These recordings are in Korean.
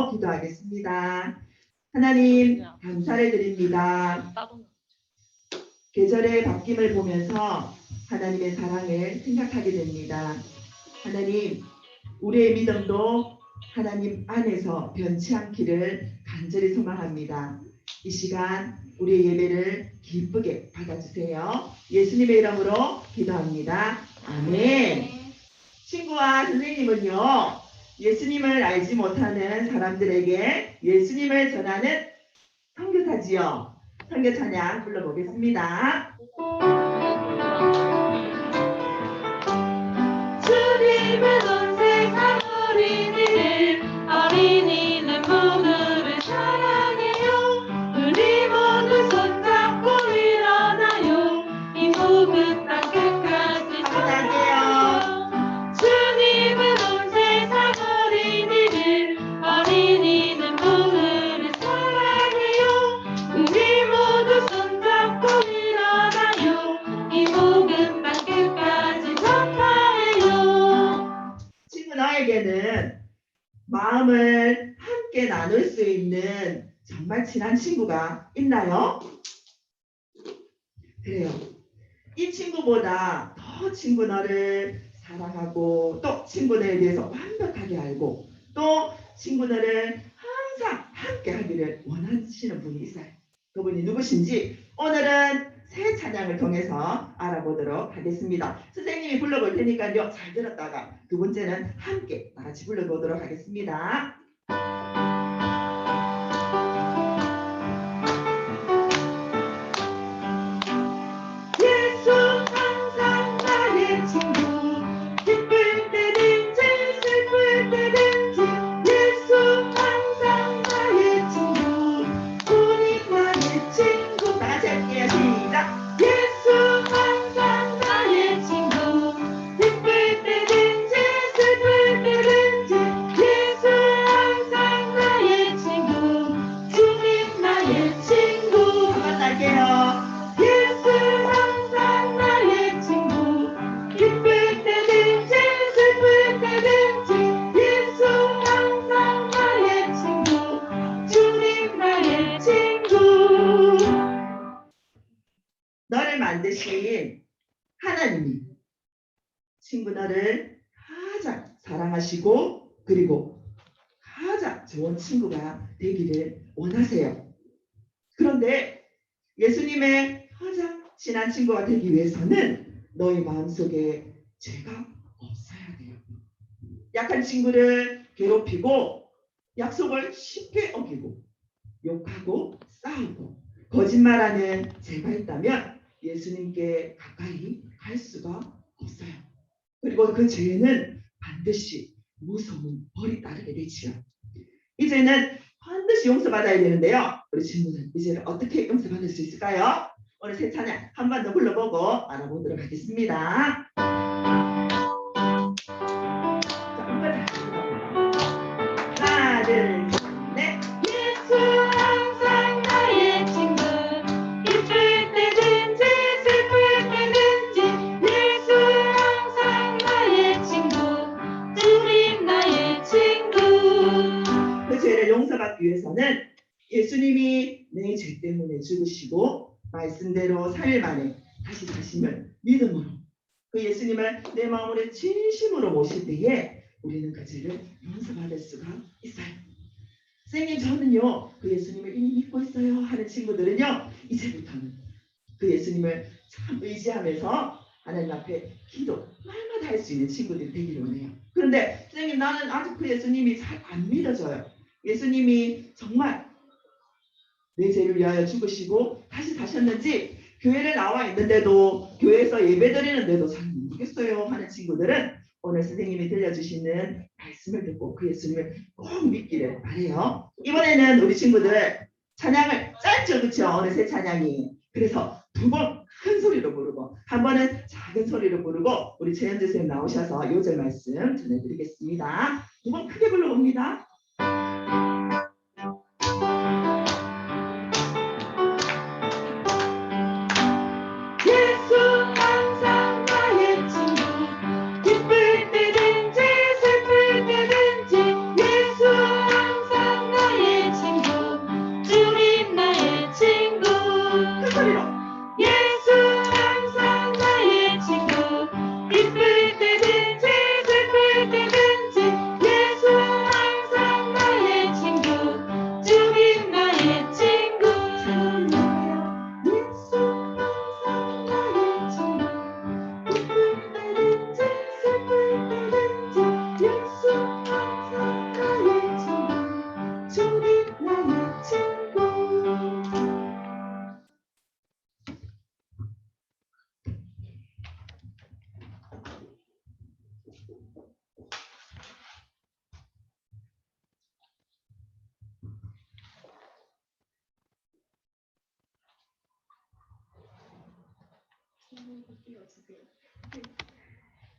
이름으로 기도하겠습니다. 하나님 감사를 드립니다. 계절의 바뀜을 보면서 하나님의 사랑을 생각하게 됩니다. 하나님, 우리의 믿음도 하나님 안에서 변치 않기를 간절히 소망합니다. 이 시간 우리의 예배를 기쁘게 받아주세요. 예수님의 이름으로 기도합니다. 아멘. 친구와 선생님은요, 예수님을 알지 못하는 사람들에게 예수님을 전하는 선교사지요. 선교 찬양 불러보겠습니다. 주님은 온 세상 어린이는 모두를 사랑해요. 우리 모두 손잡고 일어나요. 이 묵은 땅 끝까지 전하요. 주님은 온 세상 어린이는 모두를 사랑해요. 우리 모두 손잡고 일어나요. 이 묵은 땅 끝까지 전파해요. 친구 나에게는 마음을 함께 나눌 수 있는 정말 친한 친구가 있나요? 그래요. 이 친구보다 더 친구 너를 사랑하고 또 친구 너에 대해서 완벽하게 알고 또 친구 너를 항상 함께 하기를 원하시는 분이 있어요. 그분이 누구신지 오늘은 새 찬양을 통해서 알아보도록 하겠습니다. 선생님이 불러볼 테니까요. 잘 들었다가 두 번째는 함께 같이 불러보도록 하겠습니다. 예수 항상 나의 친구 기쁠 때든지 슬플 때든지 예수 항상 나의 친구 우리 나의 친구 다 같이 할게요. 시작. 예수 항상 나의 친구 기쁠 때든지 슬플 때든지 예수 항상 나의 친구 주님 나의 친구 한번 할게요. 예수 항상 나의 친구 기쁠 때든지 슬플 때든지 예수 항상 나의 친구 주님 나의 친구. 너를 만드신 하나님이 친구 너를 가장 사랑하시고 그리고 가장 좋은 친구가 되기를 원하세요. 그런데 예수님의 가장 친한 친구가 되기 위해서는 너의 마음속에 죄가 없어야 돼요. 약한 친구를 괴롭히고 약속을 쉽게 어기고 욕하고 싸우고 거짓말하는 죄가 있다면 예수님께 가까이 갈 수가 없어요. 그리고 그 죄는 반드시 무서운 벌이 따르게 되지요. 이제는 반드시 용서받아야 되는데요. 우리 친구들 이제는 어떻게 용서받을 수 있을까요? 오늘 새 찬양 한 번 더 불러보고 알아보도록 하겠습니다. 하나, 둘, 셋. 예수 항상 나의 친구 기쁠 때든지 슬플 때든지 예수 항상 나의 친구 주님 나의 친구. 그 죄를 용서받기 위해서는 예수님이 내 죄 때문에 죽으시고 말씀대로 3일 만에 다시 사심을 믿음으로 그 예수님을 내 마음으로 진심으로 모실 때에 우리는 그 죄를 용서받을 수가 있어요. 선생님 저는요 그 예수님을 이미 믿고 있어요 하는 친구들은요 이제부터는 그 예수님을 참 의지하면서 하나님 앞에 기도 날마다 할 수 있는 친구들이 되기를 원해요. 그런데 선생님 나는 아직 그 예수님이 잘 안 믿어져요. 예수님이 정말 내 죄를 위하여 죽으시고 다시 사셨는지 교회를 나와 있는데도 교회에서 예배드리는데도 잘 모르겠어요 하는 친구들은 오늘 선생님이 들려주시는 말씀을 듣고 그 예수님을 꼭 믿기를 바래요. 이번에는 우리 친구들 찬양을 짧죠, 그렇죠? 오늘 새 찬양이. 그래서 두 번 큰 소리로 부르고 한 번은 작은 소리로 부르고 우리 최현주 선생님 나오셔서 요절 말씀 전해드리겠습니다. 두 번 크게 불러봅니다. 예수 항상 나의 친구 기쁠 때든지 슬플 때든지 예수 항상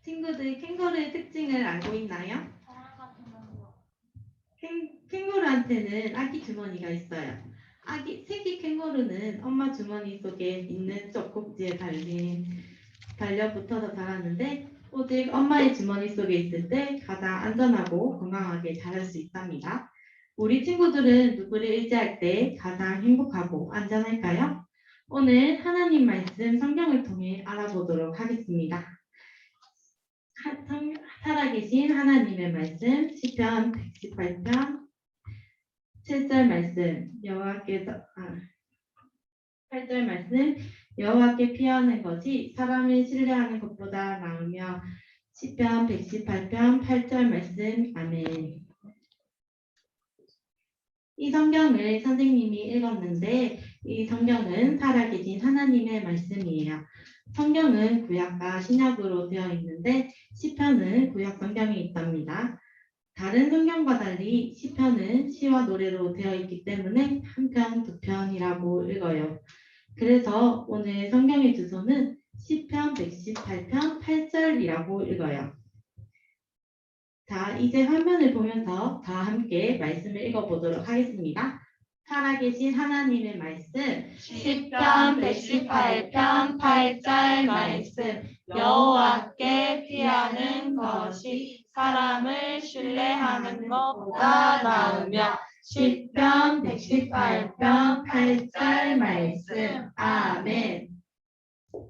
친구들 캥거루의 특징을 알고 있나요? 캥거루한테는 아기 주머니가 있어요. 새끼 캥거루는 엄마 주머니 속에 있는 젖꼭지에 달려붙어서 자라는데 오직 엄마의 주머니 속에 있을 때 가장 안전하고 건강하게 자랄 수 있답니다. 우리 친구들은 누구를 의지할 때 가장 행복하고 안전할까요? 오늘 하나님 말씀 성경을 통해 알아보도록 하겠습니다. 살아계신 하나님의 말씀 시편 118편 7절 말씀 8절 말씀 여호와께 피하는 것이 사람을 신뢰하는 것보다 나으며 시편 118편 8절 말씀 아멘. 이 성경을 선생님이 읽었는데 이 성경은 살아계신 하나님의 말씀이에요. 성경은 구약과 신약으로 되어 있는데 시편은 구약 성경에 있답니다. 다른 성경과 달리 시편은 시와 노래로 되어 있기 때문에 한 편, 두 편이라고 읽어요. 그래서 오늘 성경의 주소는 시편 118편 8절이라고 읽어요. 자, 이제 화면을 보면서 다 함께 말씀을 읽어보도록 하겠습니다. 살아계신 하나님의 말씀 시편 118편 8절 말씀 여호와께 피하는 것이 사람을 신뢰하는 것보다 나으며 시편 118편 8절 말씀 아멘.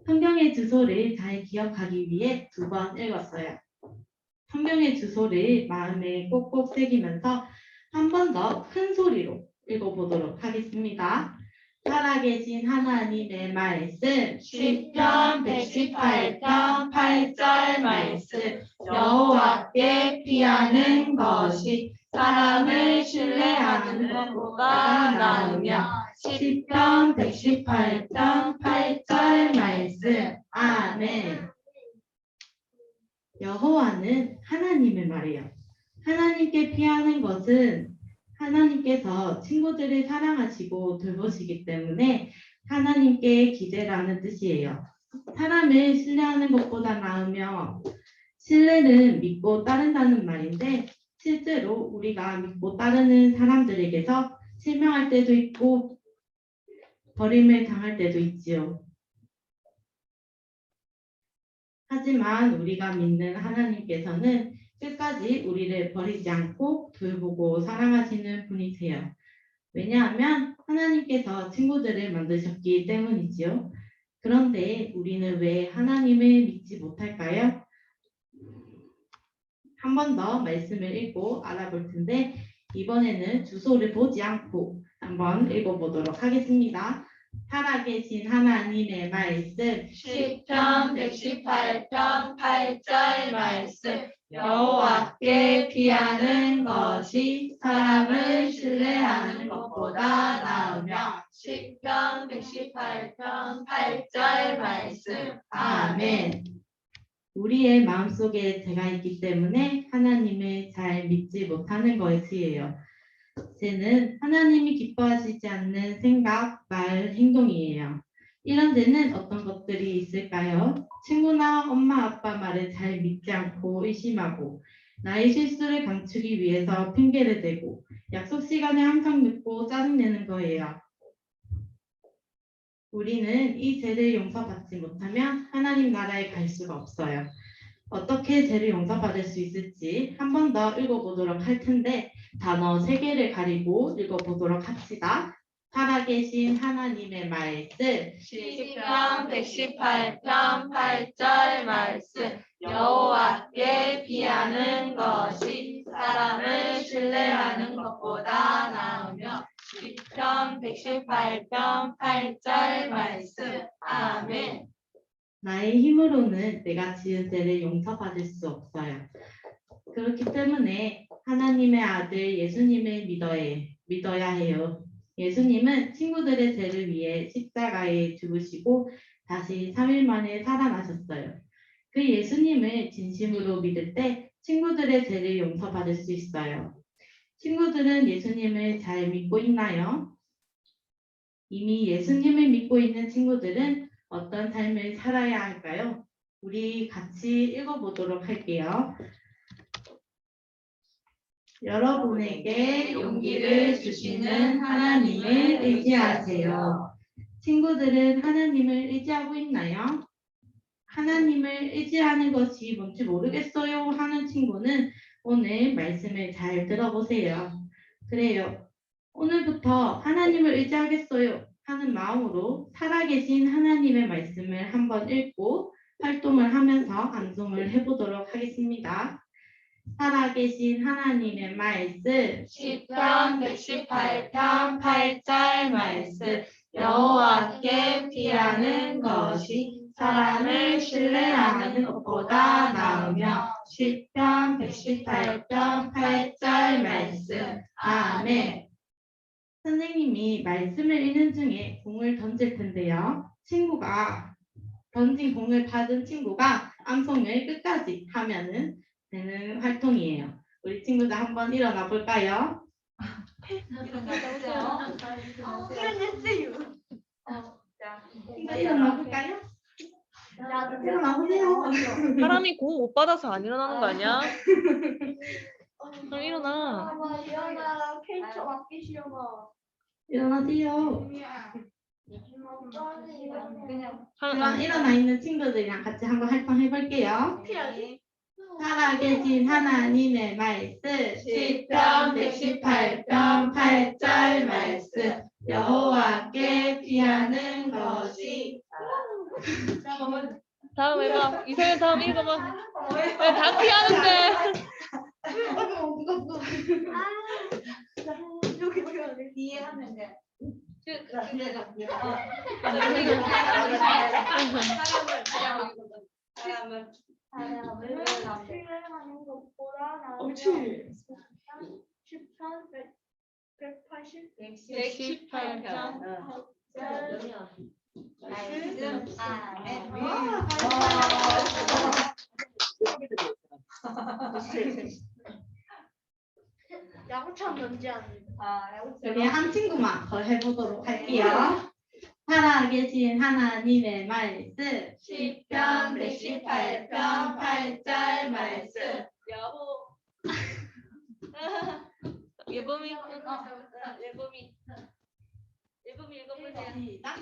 성경의 주소를 잘 기억하기 위해 2번 읽었어요. 성경의 주소를 마음에 꼭꼭 새기면서 한 번 더 큰 소리로 읽어보도록 하겠습니다. 살아계신 하나님의 말씀 시편 118편 8절 말씀 여호와께 피하는 것이 사람을 신뢰하는 것보다 나으며 시편 118편 8절 말씀 아멘. 여호와는 하나님의 말이에요. 하나님께 피하는 것은 하나님께서 친구들을 사랑하시고 돌보시기 때문에 하나님께 기대라는 뜻이에요. 사람을 신뢰하는 것보다 나으며 신뢰는 믿고 따른다는 말인데 실제로 우리가 믿고 따르는 사람들에게서 실망할 때도 있고 버림을 당할 때도 있지요. 하지만 우리가 믿는 하나님께서는 끝까지 우리를 버리지 않고 돌보고 사랑하시는 분이세요. 왜냐하면 하나님께서 친구들을 만드셨기 때문이지요. 그런데 우리는 왜 하나님을 믿지 못할까요? 한 번 더 말씀을 읽고 알아볼 텐데 이번에는 주소를 보지 않고 한번 읽어보도록 하겠습니다. 살아계신 하나님의 말씀 시편 118편 8절 말씀 여호와께 피하는 것이 사람을 신뢰하는 것보다 나으며 시편 118편 8절 말씀 아멘. 우리의 마음속에 죄가 있기 때문에 하나님을 잘 믿지 못하는 것이에요. 죄는 하나님이 기뻐하시지 않는 생각, 말, 행동이에요. 이런 죄는 어떤 것들이 있을까요? 친구나 엄마, 아빠 말을 잘 믿지 않고 의심하고 나의 실수를 감추기 위해서 핑계를 대고 약속 시간에 항상 늦고 짜증내는 거예요. 우리는 이 죄를 용서받지 못하면 하나님 나라에 갈 수가 없어요. 어떻게 죄를 용서받을 수 있을지 한 번 더 읽어보도록 할 텐데 단어 3개를 가리고 읽어보도록 합시다. 살아계신 하나님의 말씀 시편 118편 8절 말씀 여호와께 피하는 것이 사람을 신뢰하는 것보다 나으며 시편 118편 8절 말씀 아멘. 나의 힘으로는 내가 지은 죄를 용서받을 수 없어요. 그렇기 때문에 하나님의 아들 예수님을 믿어야 해요. 예수님은 친구들의 죄를 위해 십자가에 죽으시고 다시 3일 만에 살아나셨어요. 그 예수님을 진심으로 믿을 때 친구들의 죄를 용서받을 수 있어요. 친구들은 예수님을 잘 믿고 있나요? 이미 예수님을 믿고 있는 친구들은 어떤 삶을 살아야 할까요? 우리 같이 읽어보도록 할게요. 여러분에게 용기를 주시는 하나님을 의지하세요. 친구들은 하나님을 의지하고 있나요? 하나님을 의지하는 것이 뭔지 모르겠어요 하는 친구는 오늘 말씀을 잘 들어보세요. 그래요. 오늘부터 하나님을 의지하겠어요 하는 마음으로 살아계신 하나님의 말씀을 한번 읽고 활동을 하면서 암송을 해보도록 하겠습니다. 살아계신 하나님의 말씀 시편 118편 8절 말씀 여호와께 피하는 것이 사람을 신뢰하는 것보다 나으며 시편 118편 8절 말씀 아멘. 선생님이 말씀을 읽는 중에 공을 던질 텐데요. 친구가 던진 공을 받은 친구가 암송을 끝까지 하면은 되는 활동이에요. 우리 친구들 한번 일어나 볼까요? 일어나 볼까요? 일어나 보세요. 사람이 공 못 받아서 안 일어나는 거 아니야? 그럼 일어나. 일어나 캐릭터 맡기 싫어. 일어나세요. 그럼 일어나 있는 친구들이랑 같이 한번 활동해 볼게요. 살아계신 하나님의 말씀 시편 118편 8절 말씀 여호와께 피하는 것이 다음 해봐. 이성현 다음 읽어봐. 다 피하는데. 뒤에 하면 돼. 사람을 신뢰하는 것보다 나으며 옳지. 118편 말씀 아멘. 야구장 뭔지 아는. 우리 한 친구만 더 해보도록 할게요. 살아계신 하나님의 말씀 시편 118편 8절 말씀 예범이 읽어보세요. 시작.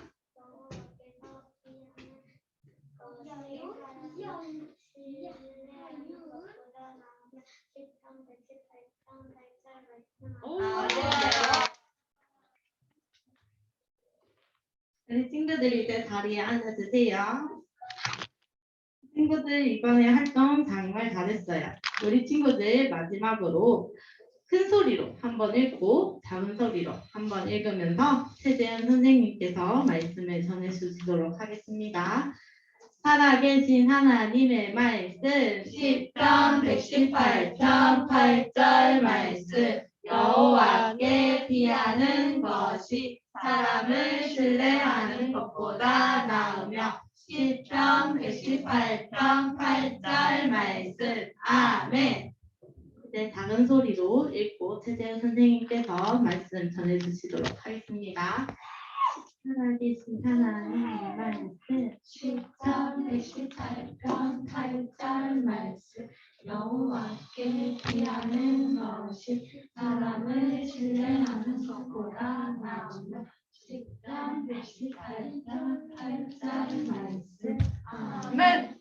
우리 친구들이 이제 자리에 앉아주세요. 친구들 이번에 활동 정말 잘했어요. 우리 친구들 마지막으로 큰 소리로 한번 읽고 작은 소리로 한번 읽으면서 최재현 선생님께서 말씀을 전해주시도록 하겠습니다. 살아계신 하나님의 말씀 시편 118편 8절 말씀 여호와께 피하는 것이 사람을 신뢰하는 것보다 나으며 시편 118편 8절 말씀 아멘. 이제 작은 소리로 읽고 최재현 선생님께서 말씀 전해주시도록 하겠습니다. 살아계신 하나님의 말씀 시편 118편 8절 말씀 여호와께 피하는 것이 사람을 신뢰하는 것보다 나으며 시편 118편 8절 말씀 아멘.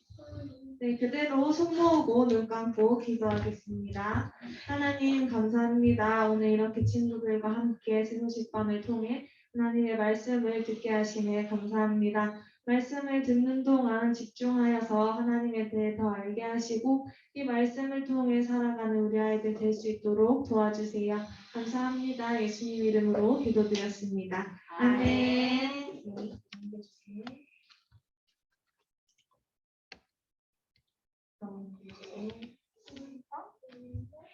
네, 그대로 손 모으고 눈 감고 기도하겠습니다. 하나님 감사합니다. 오늘 이렇게 친구들과 함께 세무식반을 통해 하나님의 말씀을 듣게 하시네 감사합니다. 말씀을 듣는 동안 집중하여서 하나님에 대해 더 알게 하시고 이 말씀을 통해 살아가는 우리 아이들 될 수 있도록 도와주세요. 감사합니다. 예수님 이름으로 기도드렸습니다. 아멘. 네, 넘겨주세요.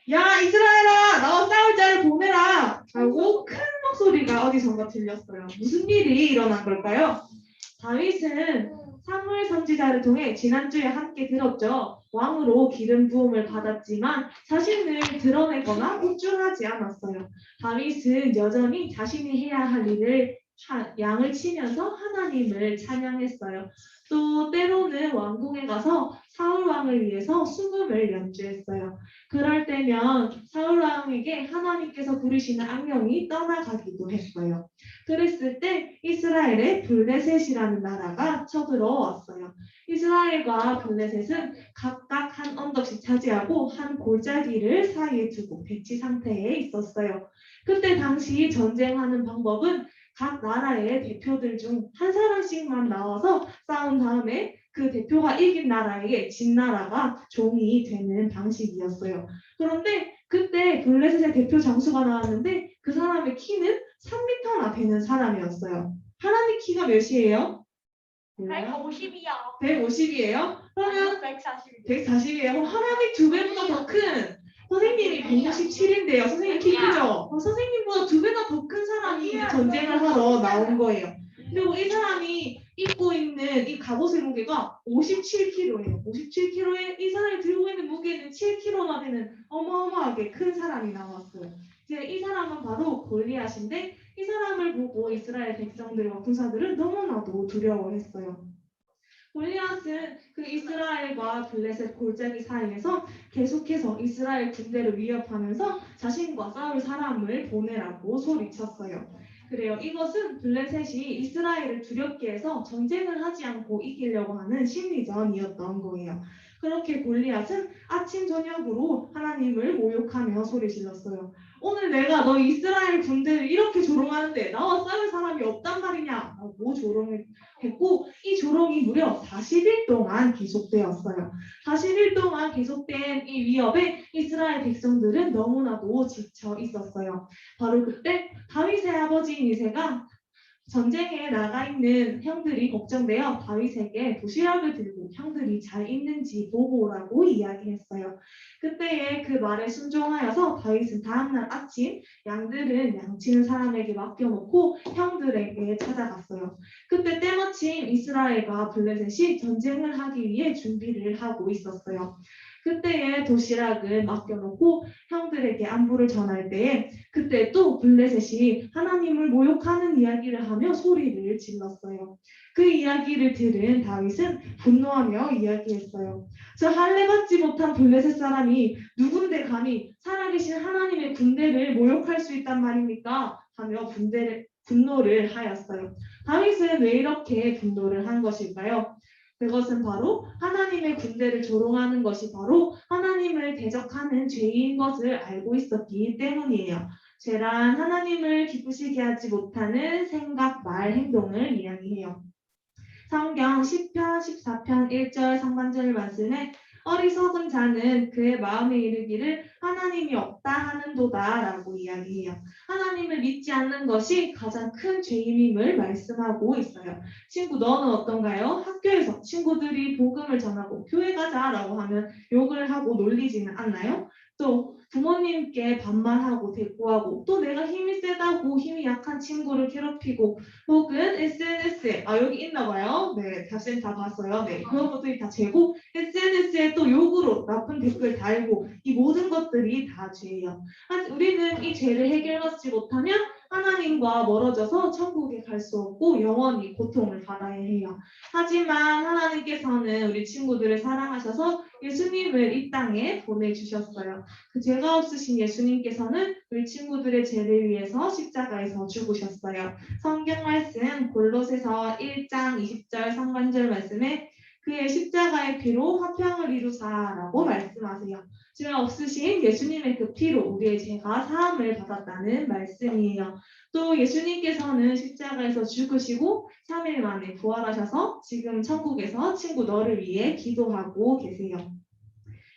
야 이스라엘아 나와 싸울 자를 보내라 라고 큰 목소리가 어디선가 들렸어요. 무슨 일이 일어난 걸까요? 다윗은 사무엘 선지자를 통해 지난주에 함께 들었죠. 왕으로 기름 부음을 받았지만 자신을 드러내거나 우쭐하지 않았어요. 다윗은 여전히 자신이 해야 할 일을 양을 치면서 하나님을 찬양했어요. 또 때로는 왕궁에 가서 사울 왕을 위해서 수금을 연주했어요. 그럴 때면 사울 왕에게 하나님께서 부르시는 악령이 떠나가기도 했어요. 그랬을 때 이스라엘의 블레셋이라는 나라가 쳐들어왔어요. 이스라엘과 블레셋은 각각 한 언덕씩 차지하고 한 골짜기를 사이에 두고 배치 상태에 있었어요. 그때 당시 전쟁하는 방법은 각 나라의 대표들 중 한 사람씩만 나와서 싸운 다음에 그 대표가 이긴 나라에게 진 나라가 종이 되는 방식이었어요. 그런데 그때 블레셋의 대표 장수가 나왔는데 그 사람의 키는 3m나 되는 사람이었어요. 하나님 키가 몇이에요? 몰라요? 150이요. 150이에요? 그러면 140. 140이에요. 그럼 하나님 2배보다 더 큰 선생님이 167인데요. 선생님 키 크죠? 선생님보다 2배나 더 큰 사람이 이제 전쟁을 하러 나온 거예요. 그리고 이 사람이 입고 있는 이 갑옷의 무게가 57kg예요. 57kg에 이 사람이 들고 있는 무게는 7kg나 되는 어마어마하게 큰 사람이 나왔어요. 이제 이 사람은 바로 골리앗인데 이 사람을 보고 이스라엘 백성들과 군사들은 너무나도 두려워했어요. 골리앗은 그 이스라엘과 블레셋 골짜기 사이에서 계속해서 이스라엘 군대를 위협하면서 자신과 싸울 사람을 보내라고 소리쳤어요. 그래요. 이것은 블레셋이 이스라엘을 두렵게 해서 전쟁을 하지 않고 이기려고 하는 심리전이었던 거예요. 그렇게 골리앗은 아침 저녁으로 하나님을 모욕하며 소리 질렀어요. 오늘 내가 너 이스라엘 군대를 이렇게 조롱하는데 나와 싸울 사람이 없단 말이냐 라고 조롱했고 이 조롱이 무려 40일 동안 계속되었어요. 40일 동안 계속된 이 위협에 이스라엘 백성들은 너무나도 지쳐 있었어요. 바로 그때 다윗의 아버지인 이새가 전쟁에 나가 있는 형들이 걱정되어 다윗에게 도시락을 들고 형들이 잘 있는지 보고 오라고 이야기했어요. 그때에 그 말에 순종하여서 다윗은 다음날 아침 양들은 양치는 사람에게 맡겨놓고 형들에게 찾아갔어요. 그때 때마침 이스라엘과 블레셋이 전쟁을 하기 위해 준비를 하고 있었어요. 그때에 도시락을 맡겨놓고 형들에게 안부를 전할 때에 그때 또 블레셋이 하나님을 모욕하는 이야기를 하며 소리를 질렀어요. 그 이야기를 들은 다윗은 분노하며 이야기했어요. 저 할례받지 못한 블레셋 사람이 누군데 감히 살아계신 하나님의 군대를 모욕할 수 있단 말입니까? 하며 분노를 하였어요. 다윗은 왜 이렇게 분노를 한 것일까요? 그것은 바로 하나님의 군대를 조롱하는 것이 바로 하나님을 대적하는 죄인 것을 알고 있었기 때문이에요. 죄란 하나님을 기쁘시게 하지 못하는 생각, 말, 행동을 이야기해요. 성경 10편, 14편 1절 상반절 말씀에 어리석은 자는 그의 마음에 이르기를 하나님이 없다 하는도다 라고 이야기해요. 하나님을 믿지 않는 것이 가장 큰 죄임임을 말씀하고 있어요. 친구 너는 어떤가요? 학교에서 친구들이 복음을 전하고 교회 가자라고 하면 욕을 하고 놀리지는 않나요? 또 부모님께 반말하고 대꾸하고 또 내가 힘이 세다고 힘이 약한 친구를 괴롭히고 혹은 SNS에 여기 있나 봐요. 네, 답변 다 봤어요. 네, 그런 것들이 다 죄고 SNS에 또 욕으로 나쁜 댓글 달고 이 모든 것들이 다 죄예요. 우리는 이 죄를 해결하지 못하면 하나님과 멀어져서 천국에 갈 수 없고 영원히 고통을 받아야 해요. 하지만 하나님께서는 우리 친구들을 사랑하셔서 예수님을 이 땅에 보내주셨어요. 그 죄가 없으신 예수님께서는 우리 친구들의 죄를 위해서 십자가에서 죽으셨어요. 성경 말씀 골로새서 1장 20절 상반절 말씀에 그의 십자가의 피로 화평을 이루사라고 말씀하세요. 죄 없으신 예수님의 그 피로 우리의 죄가 사함을 받았다는 말씀이에요. 또 예수님께서는 십자가에서 죽으시고 3일 만에 부활하셔서 지금 천국에서 친구 너를 위해 기도하고 계세요.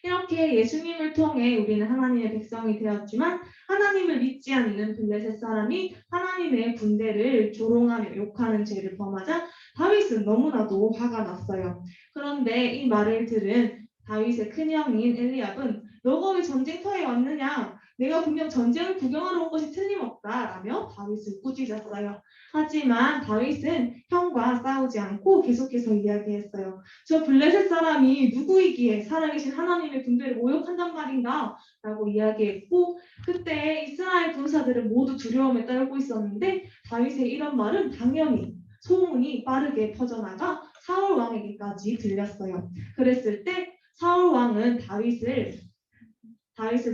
이렇게 예수님을 통해 우리는 하나님의 백성이 되었지만 하나님을 믿지 않는 블레셋 사람이 하나님의 군대를 조롱하며 욕하는 죄를 범하자 다윗은 너무나도 화가 났어요. 그런데 이 말을 들은 다윗의 큰형인 엘리압은 너가 왜 전쟁터에 왔느냐? 내가 분명 전쟁을 구경하러 온 것이 틀림없다라며 다윗을 꾸짖었어요. 하지만 다윗은 형과 싸우지 않고 계속해서 이야기했어요. 저 블레셋 사람이 누구이기에 살아계신 하나님의 군대를 모욕한단 말인가? 라고 이야기했고 그때 이스라엘 군사들은 모두 두려움에 떨고 있었는데 다윗의 이런 말은 당연히 소문이 빠르게 퍼져나가 사울 왕에게까지 들렸어요. 그랬을 때 사울 왕은 다윗을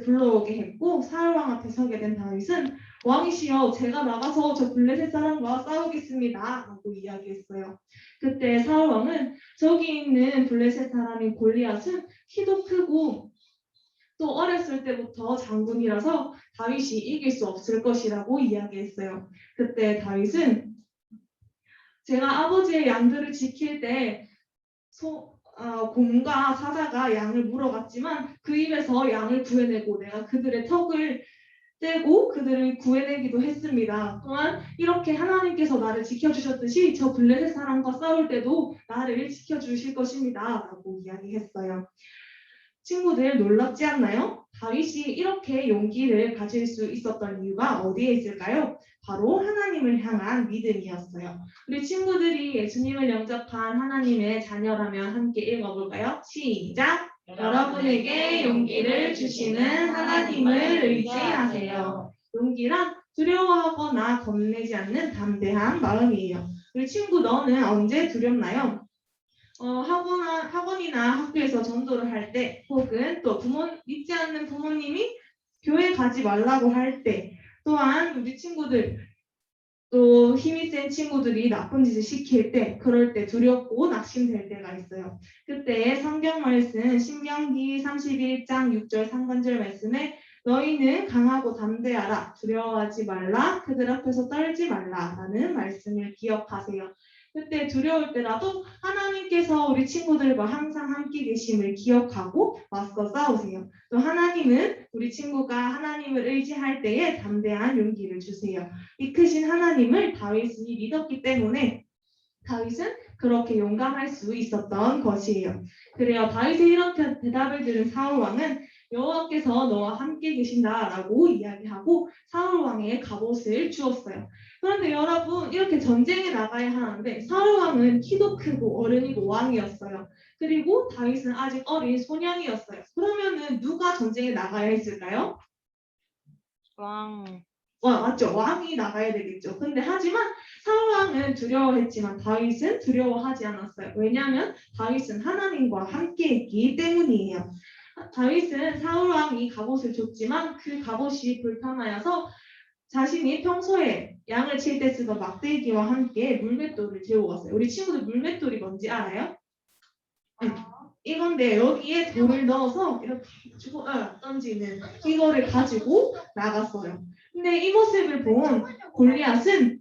불러오게 했고 사울 왕 앞에 서게 된 다윗은 왕이시여 제가 나가서 저 블레셋 사람과 싸우겠습니다 라고 이야기했어요. 그때 사울 왕은 저기 있는 블레셋 사람인 골리앗은 키도 크고 또 어렸을 때부터 장군이라서 다윗이 이길 수 없을 것이라고 이야기했어요. 그때 다윗은 제가 아버지의 양들을 지킬 때 곰과 사자가 양을 물어갔지만 그 입에서 양을 구해내고 내가 그들의 턱을 떼고 그들을 구해내기도 했습니다. 또한 이렇게 하나님께서 나를 지켜주셨듯이 저 블레셋 사람과 싸울 때도 나를 지켜주실 것입니다 라고 이야기했어요. 친구들 놀랍지 않나요? 다윗이 이렇게 용기를 가질 수 있었던 이유가 어디에 있을까요? 바로 하나님을 향한 믿음이었어요. 우리 친구들이 예수님을 영접한 하나님의 자녀라면 함께 읽어볼까요? 시작! 여러분에게 용기를 주시는 하나님을 의지하세요. 용기란 두려워하거나 겁내지 않는 담대한 마음이에요. 우리 친구 너는 언제 두렵나요? 학원이나 학교에서 전도를 할 때 혹은 또 믿지 않는 부모님이 교회 가지 말라고 할 때 또한 우리 친구들 또 힘이 센 친구들이 나쁜 짓을 시킬 때 그럴 때 두렵고 낙심될 때가 있어요. 그때 성경 말씀 신명기 31장 6절 상반절 말씀에 너희는 강하고 담대하라 두려워하지 말라 그들 앞에서 떨지 말라 라는 말씀을 기억하세요. 그때 두려울 때라도 하나님께서 우리 친구들과 항상 함께 계심을 기억하고 맞서 싸우세요. 또 하나님은 우리 친구가 하나님을 의지할 때에 담대한 용기를 주세요. 이 크신 하나님을 다윗이 믿었기 때문에 다윗은 그렇게 용감할 수 있었던 것이에요. 그래요. 다윗의 이렇게 대답을 들은 사울 왕은 여호와께서 너와 함께 계신다라고 이야기하고 사울 왕의 갑옷을 주었어요. 그런데 여러분 이렇게 전쟁에 나가야 하는데 사울 왕은 키도 크고 어른이고 왕이었어요. 그리고 다윗은 아직 어린 소년이었어요. 그러면은 누가 전쟁에 나가야 했을까요? 왕. 맞죠. 왕이 나가야 되겠죠. 근데 하지만 사울 왕은 두려워했지만 다윗은 두려워하지 않았어요. 왜냐하면 다윗은 하나님과 함께했기 때문이에요. 다윗은 사울 왕이 갑옷을 줬지만 그 갑옷이 불편하여서 자신이 평소에 양을 칠 때 쓰던 막대기와 함께 물맷돌을 들고 갔어요. 우리 친구들 물맷돌이 뭔지 알아요? 이건데 여기에 돌을 넣어서 이렇게 주고 던지는 이거를 가지고 나갔어요. 근데 이 모습을 본 골리앗은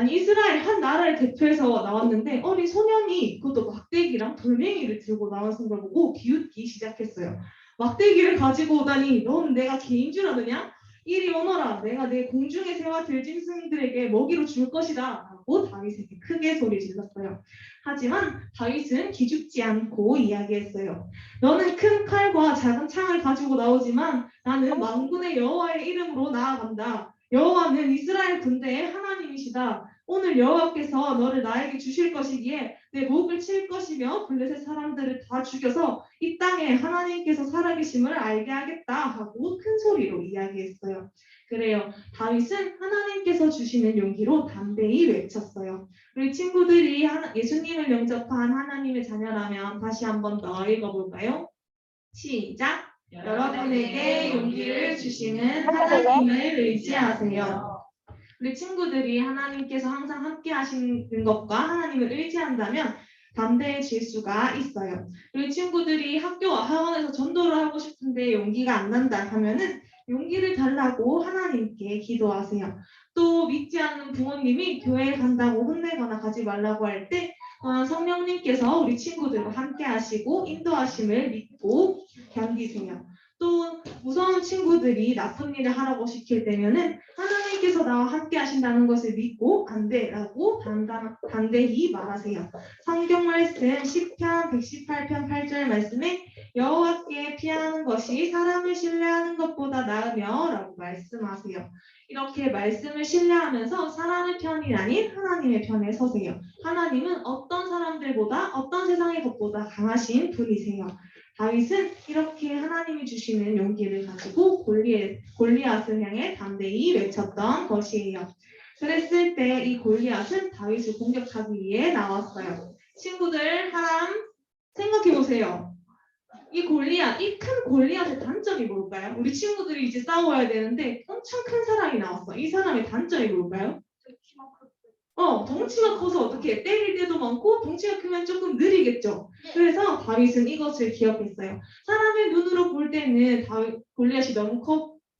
이스라엘 한 나라를 대표해서 나왔는데 어린 소년이 그것도 막대기랑 돌멩이를 들고 나와서 걸 보고 비웃기 시작했어요. 막대기를 가지고 오다니 넌 내가 개인 줄 아느냐? 이리 오너라 내가 내 공중의 새와 들짐승들에게 먹이로 줄 것이다 라고 다윗에게 크게 소리 질렀어요. 하지만 다윗은 기죽지 않고 이야기했어요. 너는 큰 칼과 작은 창을 가지고 나오지만 나는 만군의 여호와의 이름으로 나아간다. 여호와는 이스라엘 군대의 하나님이시다. 오늘 여호와께서 너를 나에게 주실 것이기에 내 목을 칠 것이며 블레셋 사람들을 다 죽여서 이 땅에 하나님께서 살아계심을 알게 하겠다 하고 큰 소리로 이야기했어요. 그래요. 다윗은 하나님께서 주시는 용기로 담대히 외쳤어요. 우리 친구들이 예수님을 영접한 하나님의 자녀라면 다시 한번 더 읽어볼까요? 시작! 여러분에게 용기를 주시는 하나님을 의지하세요. 우리 친구들이 하나님께서 항상 함께 하시는 것과 하나님을 의지한다면 담대해질 수가 있어요. 우리 친구들이 학교와 학원에서 전도를 하고 싶은데 용기가 안 난다 하면은 용기를 달라고 하나님께 기도하세요. 또 믿지 않는 부모님이 교회에 간다고 혼내거나 가지 말라고 할 때 성령님께서 우리 친구들과 함께 하시고 인도하심을 믿고 견디세요. 또 무서운 친구들이 나쁜 일을 하라고 시킬 때면은 하나님께서 나와 함께 하신다는 것을 믿고 안 돼라고 단대히 말하세요. 성경 말씀 10편 118편 8절 말씀에 여호와께 피하는 것이 사람을 신뢰하는 것보다 나으며 라고 말씀하세요. 이렇게 말씀을 신뢰하면서 사람의 편이 아닌 하나님의 편에 서세요. 하나님은 어떤 사람들보다 어떤 세상의 것보다 강하신 분이세요. 다윗은 이렇게 하나님이 주시는 용기를 가지고 골리앗을 향해 담대히 외쳤던 것이에요. 그랬을 때 이 골리앗은 다윗을 공격하기 위해 나왔어요. 친구들, 하람 생각해 보세요. 이 골리앗, 이 큰 골리앗의 단점이 뭘까요? 우리 친구들이 이제 싸워야 되는데 엄청 큰 사람이 나왔어. 이 사람의 단점이 뭘까요? 덩치가 커서 어떻게 때릴 때도 많고 덩치가 크면 조금 느리겠죠. 그래서 다윗은 이것을 기억했어요. 사람의 눈으로 볼 때는 골리앗이 너무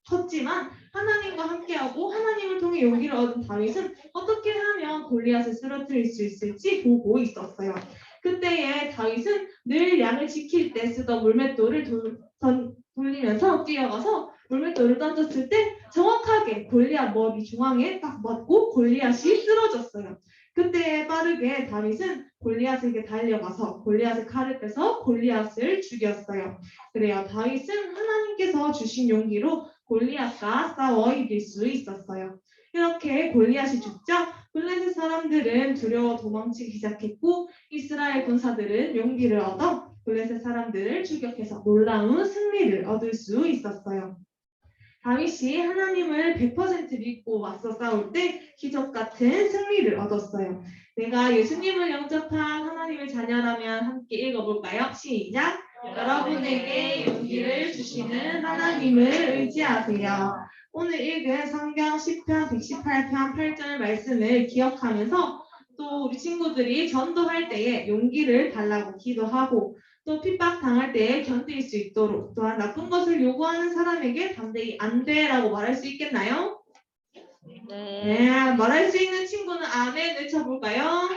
컸지만 하나님과 함께하고 하나님을 통해 용기를 얻은 다윗은 어떻게 하면 골리앗을 쓰러뜨릴 수 있을지 보고 있었어요. 그때에 다윗은 늘 양을 지킬 때 쓰던 물맷돌을 돌리면서 뛰어가서 물맷돌을 던졌을 때 정확하게 골리앗 머리 중앙에 딱 맞고 골리앗이 쓰러졌어요. 그때 빠르게 다윗은 골리앗에게 달려가서 골리앗의 칼을 빼서 골리앗을 죽였어요. 그래요. 다윗은 하나님께서 주신 용기로 골리앗과 싸워 이길 수 있었어요. 이렇게 골리앗이 죽자 블레셋 사람들은 두려워 도망치기 시작했고 이스라엘 군사들은 용기를 얻어 블레셋 사람들을 추격해서 놀라운 승리를 얻을 수 있었어요. 다윗이 하나님을 100% 믿고 맞서 싸울 때 기적 같은 승리를 얻었어요. 내가 예수님을 영접한 하나님의 자녀라면 함께 읽어볼까요? 시작! 여러분에게 용기를 주시는 하나님을 의지하세요. 오늘 읽은 성경 10편 118편 8절 말씀을 기억하면서 또 우리 친구들이 전도할 때에 용기를 달라고 기도하고 또 핍박 당할 때에 견딜 수 있도록 또한 나쁜 것을 요구하는 사람에게 담대히 안 돼라고 말할 수 있겠나요? 네, 말할 수 있는 친구는 아멘 외쳐볼까요?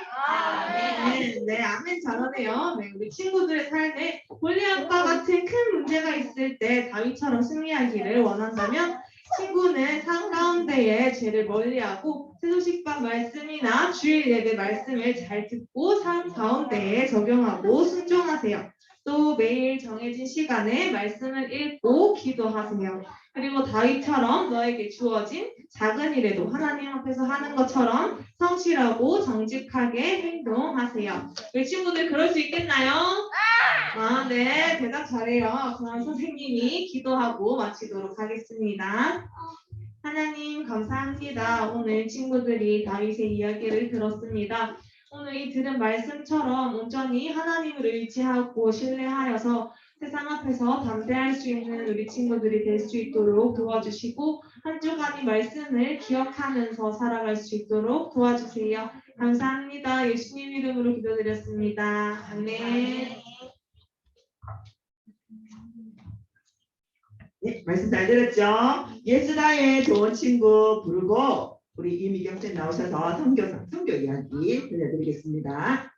네, 아멘 잘하네요. 네, 우리 친구들의 삶에 골리앗과 같은 큰 문제가 있을 때 다윗처럼 승리하기를 원한다면 친구는 삶 가운데에 죄를 멀리하고 세소식반 말씀이나 주일 예배 말씀을 잘 듣고 삶 가운데에 적용하고 순종하세요. 또 매일 정해진 시간에 말씀을 읽고 기도하세요. 그리고 다윗처럼 너에게 주어진 작은 일에도 하나님 앞에서 하는 것처럼 성실하고 정직하게 행동하세요. 우리 친구들 그럴 수 있겠나요? 네, 대답 잘해요. 그럼 선생님이 기도하고 마치도록 하겠습니다. 하나님 감사합니다. 오늘 친구들이 다윗의 이야기를 들었습니다. 오늘 이 들은 말씀처럼 온전히 하나님을 의지하고 신뢰하여서 세상 앞에서 담대할 수 있는 우리 친구들이 될 수 있도록 도와주시고 한 주간의 말씀을 기억하면서 살아갈 수 있도록 도와주세요. 감사합니다. 예수님 이름으로 기도드렸습니다. 아멘. 네, 말씀 잘 들었죠? 예수다의 좋은 친구 부르고 우리 이미경 쌤 나오셔서 선교 이야기 들려드리겠습니다.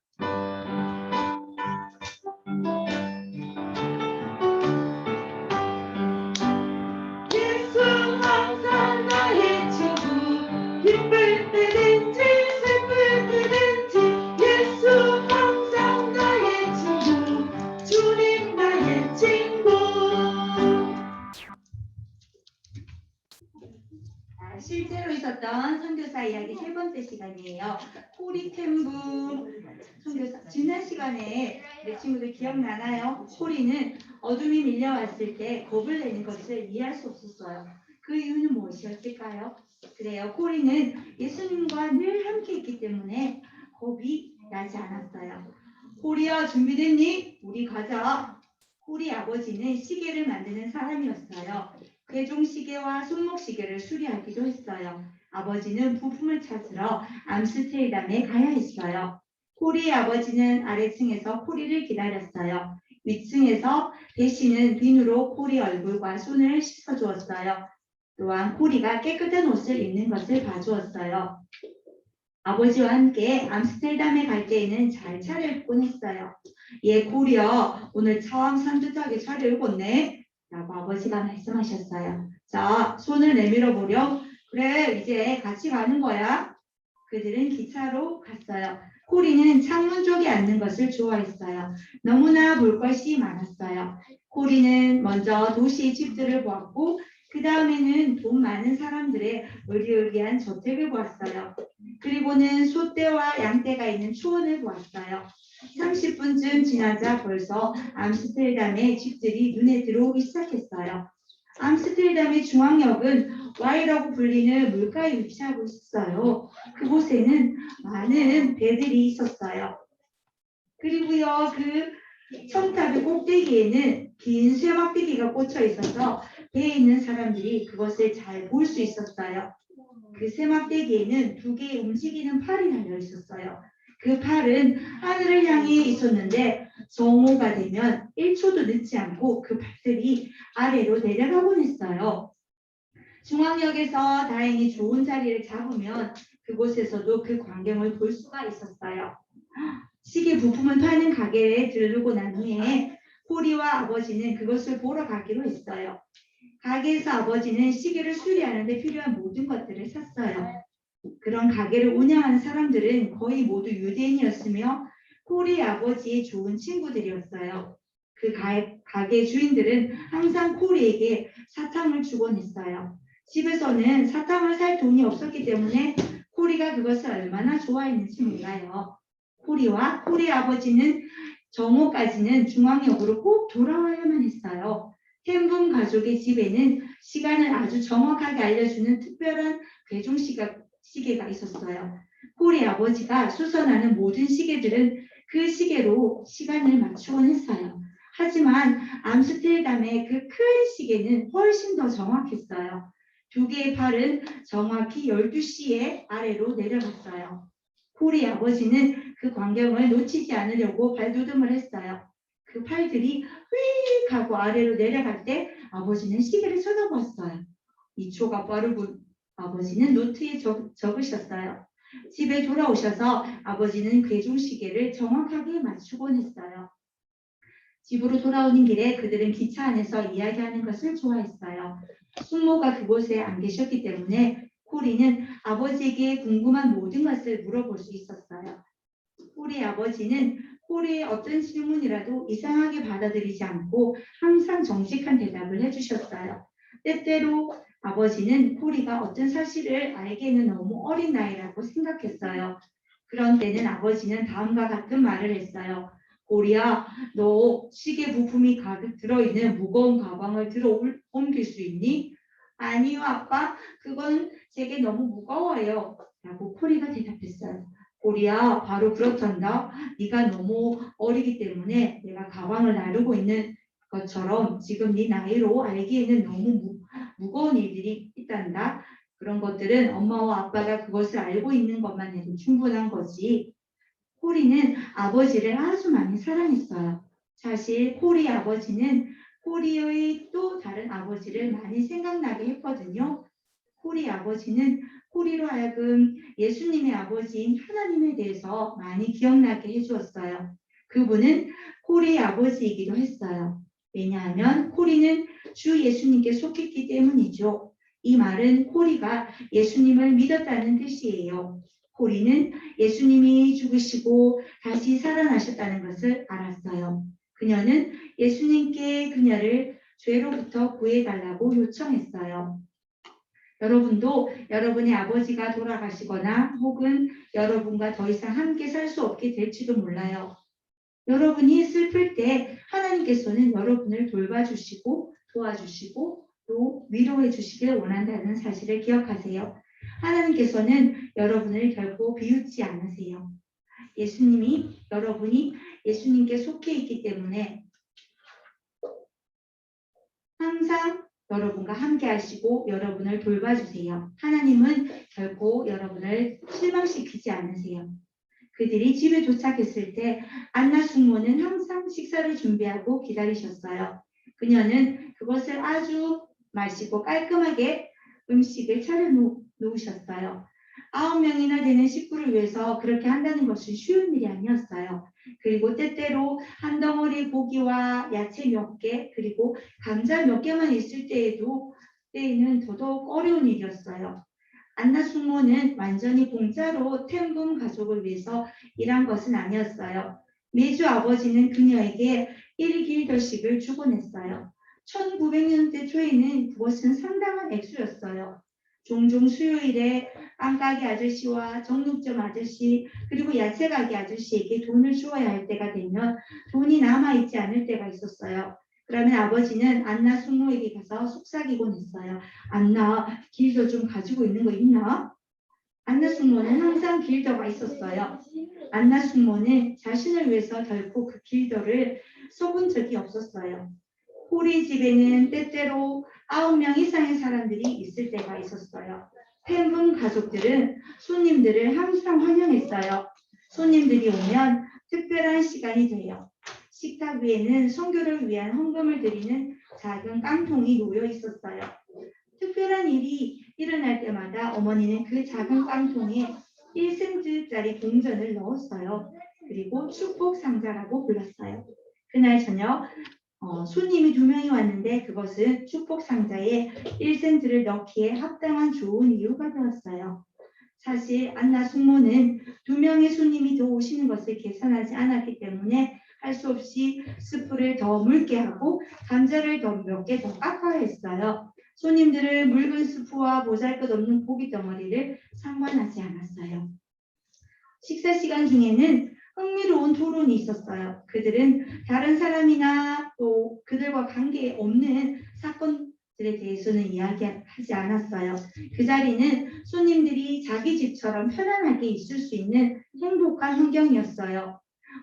예수 항상 나의 친구 기쁠 때든지 슬플 때든지 예수 항상 나의 친구 주님 나의 친구. 실제로 있었던 선교사 이야기 세 번째 시간이에요. 코리템부 선교사. 지난 시간에 내 친구들 기억나나요? 코리는 어둠이 밀려왔을 때 겁을 내는 것을 이해할 수 없었어요. 그 이유는 무엇이었을까요? 그래요. 코리는 예수님과 늘 함께 있기 때문에 겁이 나지 않았어요. 코리야 준비됐니? 우리 가자. 코리 아버지는 시계를 만드는 사람이었어요. 괴종 시계와 손목 시계를 수리하기도 했어요. 아버지는 부품을 찾으러 암스테르담에 가야 했어요. 코리의 아버지는 아래층에서 코리를 기다렸어요. 위층에서 대신은 비누로 코리 얼굴과 손을 씻어주었어요. 또한 코리가 깨끗한 옷을 입는 것을 봐주었어요. 아버지와 함께 암스테르담에 갈 때에는 잘 차려입곤 했어요. 예, 코리야, 오늘 처음 산뜻하게 차려입었네. 라고 아버지가 말씀하셨어요. 자, 손을 내밀어 보렴. 그래, 이제 같이 가는 거야. 그들은 기차로 갔어요. 코리는 창문 쪽에 앉는 것을 좋아했어요. 너무나 볼 것이 많았어요. 코리는 먼저 도시의 집들을 보았고 그 다음에는 돈 많은 사람들의 의리의리한 저택을 보았어요. 그리고는 소떼와 양떼가 있는 초원을 보았어요. 30분쯤 지나자 벌써 암스테르담의 집들이 눈에 들어오기 시작했어요. 암스테르담의 중앙역은 Y라고 불리는 물가에 위치하고 있어요. 그곳에는 많은 배들이 있었어요. 그리고요, 그 첨탑의 꼭대기에는 긴 쇠막대기가 꽂혀 있어서 배에 있는 사람들이 그것을 잘 볼 수 있었어요. 그 쇠막대기에는 두 개의 움직이는 팔이 달려 있었어요. 그 팔은 하늘을 향해 있었는데 정오가 되면 1초도 늦지 않고 그 팔들이 아래로 내려가곤 했어요. 중앙역에서 다행히 좋은 자리를 잡으면 그곳에서도 그 광경을 볼 수가 있었어요. 시계 부품을 파는 가게에 들르고 난 후에 코리와 아버지는 그것을 보러 가기로 했어요. 가게에서 아버지는 시계를 수리하는 데 필요한 모든 것들을 샀어요. 그런 가게를 운영하는 사람들은 거의 모두 유대인이었으며 코리 아버지의 좋은 친구들이었어요. 그 가게 주인들은 항상 코리에게 사탕을 주곤 했어요. 집에서는 사탕을 살 돈이 없었기 때문에 코리가 그것을 얼마나 좋아했는지 몰라요. 코리와 코리 아버지는 정오까지는 중앙역으로 꼭 돌아와야만 했어요. 햄분 가족의 집에는 시간을 아주 정확하게 알려주는 특별한 괴종 시계가 있었어요. 코리 아버지가 수선하는 모든 시계들은 그 시계로 시간을 맞추곤 했어요. 하지만 암스테르담의 그 큰 시계는 훨씬 더 정확했어요. 두 개의 팔은 정확히 12시에 아래로 내려갔어요. 코리 아버지는 그 광경을 놓치지 않으려고 발돋움을 했어요. 그 팔들이 휙 하고 아래로 내려갈 때 아버지는 시계를 쳐다보았어요. 2초가 빠르군. 아버지는 노트에 적으셨어요. 집에 돌아오셔서 아버지는 괴종 시계를 정확하게 맞추곤 했어요. 집으로 돌아오는 길에 그들은 기차 안에서 이야기하는 것을 좋아했어요. 숙모가 그곳에 안 계셨기 때문에 코리는 아버지에게 궁금한 모든 것을 물어볼 수 있었어요. 코리 아버지는 코리의 어떤 질문이라도 이상하게 받아들이지 않고 항상 정직한 대답을 해주셨어요. 때때로 아버지는 코리가 어떤 사실을 알기에는 너무 어린 나이라고 생각했어요. 그런 때는 아버지는 다음과 같은 말을 했어요. 코리야, 너 시계 부품이 가득 들어있는 무거운 가방을 들어 옮길 수 있니? 아니요, 아빠. 그건 제게 너무 무거워요. 라고 코리가 대답했어요. 코리야, 바로 그렇단다. 네가 너무 어리기 때문에 내가 가방을 나르고 있는 것처럼 지금 네 나이로 알기에는 너무 무거운 일들이 있단다. 그런 것들은 엄마와 아빠가 그것을 알고 있는 것만 해도 충분한 거지. 코리는 아버지를 아주 많이 사랑했어요. 사실 코리 아버지는 코리의 또 다른 아버지를 많이 생각나게 했거든요. 코리 아버지는 코리로 하여금 예수님의 아버지인 하나님에 대해서 많이 기억나게 해주었어요. 그분은 코리의 아버지이기도 했어요. 왜냐하면 코리는 주 예수님께 속했기 때문이죠. 이 말은 코리가 예수님을 믿었다는 뜻이에요. 코리는 예수님이 죽으시고 다시 살아나셨다는 것을 알았어요. 그녀는 예수님께 그녀를 죄로부터 구해달라고 요청했어요. 여러분도 여러분의 아버지가 돌아가시거나 혹은 여러분과 더 이상 함께 살 수 없게 될지도 몰라요. 여러분이 슬플 때 하나님께서는 여러분을 돌봐주시고 도와주시고 또 위로해 주시길 원한다는 사실을 기억하세요. 하나님께서는 여러분을 결코 비웃지 않으세요. 여러분이 예수님께 속해 있기 때문에 항상 여러분과 함께 하시고 여러분을 돌봐주세요. 하나님은 결코 여러분을 실망시키지 않으세요. 그들이 집에 도착했을 때 안나 숙모는 항상 식사를 준비하고 기다리셨어요. 그녀는 그것을 아주 맛있고 깔끔하게 음식을 차려 놓으셨어요. 9명이나 되는 식구를 위해서 그렇게 한다는 것은 쉬운 일이 아니었어요. 그리고 때때로 한 덩어리 고기와 야채 몇 개, 그리고 감자 몇 개만 있을 때에는 더더욱 어려운 일이었어요. 안나 숙모는 완전히 공짜로 템붐 가족을 위해서 일한 것은 아니었어요. 매주 아버지는 그녀에게 1길더씩을 주곤 했어요. 1900년대 초에는 그것은 상당한 액수였어요. 종종 수요일에 빵가게 아저씨와 정육점 아저씨 그리고 야채가게 아저씨에게 돈을 주어야 할 때가 되면 돈이 남아있지 않을 때가 있었어요. 그러면 아버지는 안나 숙모에게 가서 속삭이곤 했어요. 안나, 길더 좀 가지고 있는 거 있나? 안나 숙모는 항상 길더가 있었어요. 안나 숙모는 자신을 위해서 결코 그 길더를 써본 적이 없었어요. 호리 집에는 때때로 9명 이상의 사람들이 있을 때가 있었어요. 팬분 가족들은 손님들을 항상 환영했어요. 손님들이 오면 특별한 시간이 돼요. 식탁 위에는 선교를 위한 헌금을 드리는 작은 깡통이 놓여 있었어요. 특별한 일이 일어날 때마다 어머니는 그 작은 깡통에 1센트짜리 동전을 넣었어요. 그리고 축복 상자라고 불렀어요. 그날 저녁 손님이 2명이 왔는데 그것은 축복 상자에 1센트를 넣기에 합당한 좋은 이유가 되었어요. 사실 안나 숙모는 2명의 손님이 더 오시는 것을 계산하지 않았기 때문에 할 수 없이 스프를 더 묽게 하고 감자를 더 몇 개 더 깎아야 했어요. 손님들을 묽은 스프와 보잘것없는 고기 덩어리를 상관하지 않았어요. 식사 시간 중에는 흥미로운 토론이 있었어요. 그들은 다른 사람이나 또 그들과 관계없는 사건들에 대해서는 이야기하지 않았어요. 그 자리는 손님들이 자기 집처럼 편안하게 있을 수 있는 행복한 환경이었어요.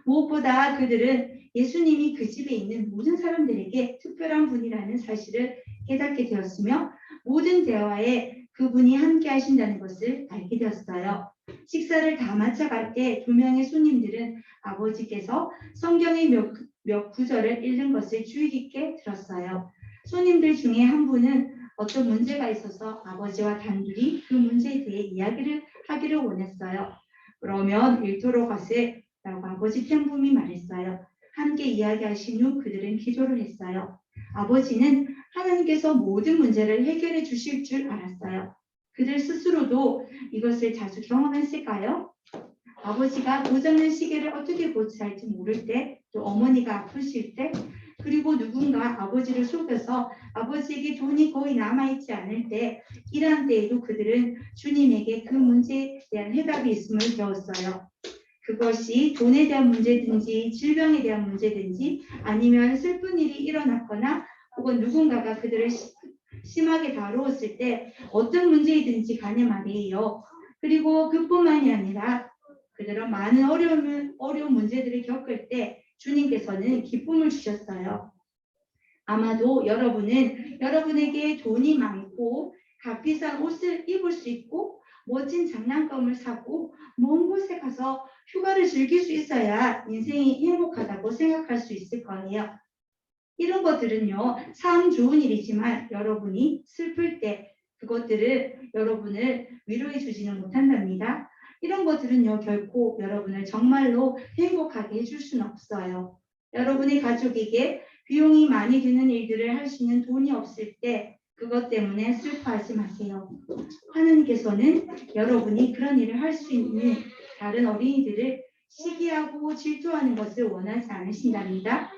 무엇보다 그들은 예수님이 그 집에 있는 모든 사람들에게 특별한 분이라는 사실을 깨닫게 되었으며 모든 대화에 그분이 함께 하신다는 것을 알게 되었어요. 식사를 다 마쳐갈 때 2명의 손님들은 아버지께서 성경의 몇 구절을 읽는 것을 주의 깊게 들었어요. 손님들 중에 한 분은 어떤 문제가 있어서 아버지와 단둘이 그 문제에 대해 이야기를 하기를 원했어요. 그러면 읽도록 하세 라고 아버지 템붐이 말했어요. 함께 이야기하신 후 그들은 기도를 했어요. 아버지는 하나님께서 모든 문제를 해결해 주실 줄 알았어요. 그들 스스로도 이것을 자주 경험했을까요? 아버지가 고장난 시계를 어떻게 고쳐야 할지 모를 때, 또 어머니가 아프실 때, 그리고 누군가 아버지를 속여서 아버지에게 돈이 거의 남아있지 않을 때, 이러한 때에도 그들은 주님에게 그 문제에 대한 해답이 있음을 배웠어요. 그것이 돈에 대한 문제든지 질병에 대한 문제든지 아니면 슬픈 일이 일어났거나 혹은 누군가가 그들을 심하게 다루었을 때 어떤 문제이든지 간에 말이에요. 그리고 그뿐만이 아니라 그들은 많은 어려운 문제들을 겪을 때 주님께서는 기쁨을 주셨어요. 아마도 여러분은 여러분에게 돈이 많고 값비싼 옷을 입을 수 있고 멋진 장난감을 사고 먼 곳에 가서 휴가를 즐길 수 있어야 인생이 행복하다고 생각할 수 있을 거예요. 이런 것들은요, 참 좋은 일이지만 여러분이 슬플 때 그것들을 여러분을 위로해 주지는 못한답니다. 이런 것들은요, 결코 여러분을 정말로 행복하게 해줄 수는 없어요. 여러분의 가족에게 비용이 많이 드는 일들을 할 수 있는 돈이 없을 때 그것 때문에 슬퍼하지 마세요. 하나님께서는 여러분이 그런 일을 할 수 있는 다른 어린이들을 시기하고 질투하는 것을 원하지 않으신답니다.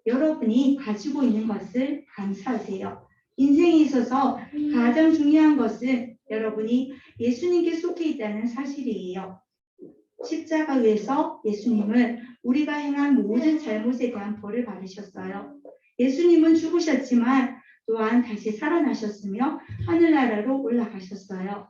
여러분이 가지고 있는 것을 감사하세요. 인생에 있어서 가장 중요한 것은 여러분이 예수님께 속해 있다는 사실이에요. 십자가 위에서 예수님은 우리가 행한 모든 잘못에 대한 벌을 받으셨어요. 예수님은 죽으셨지만 또한 다시 살아나셨으며 하늘나라로 올라가셨어요.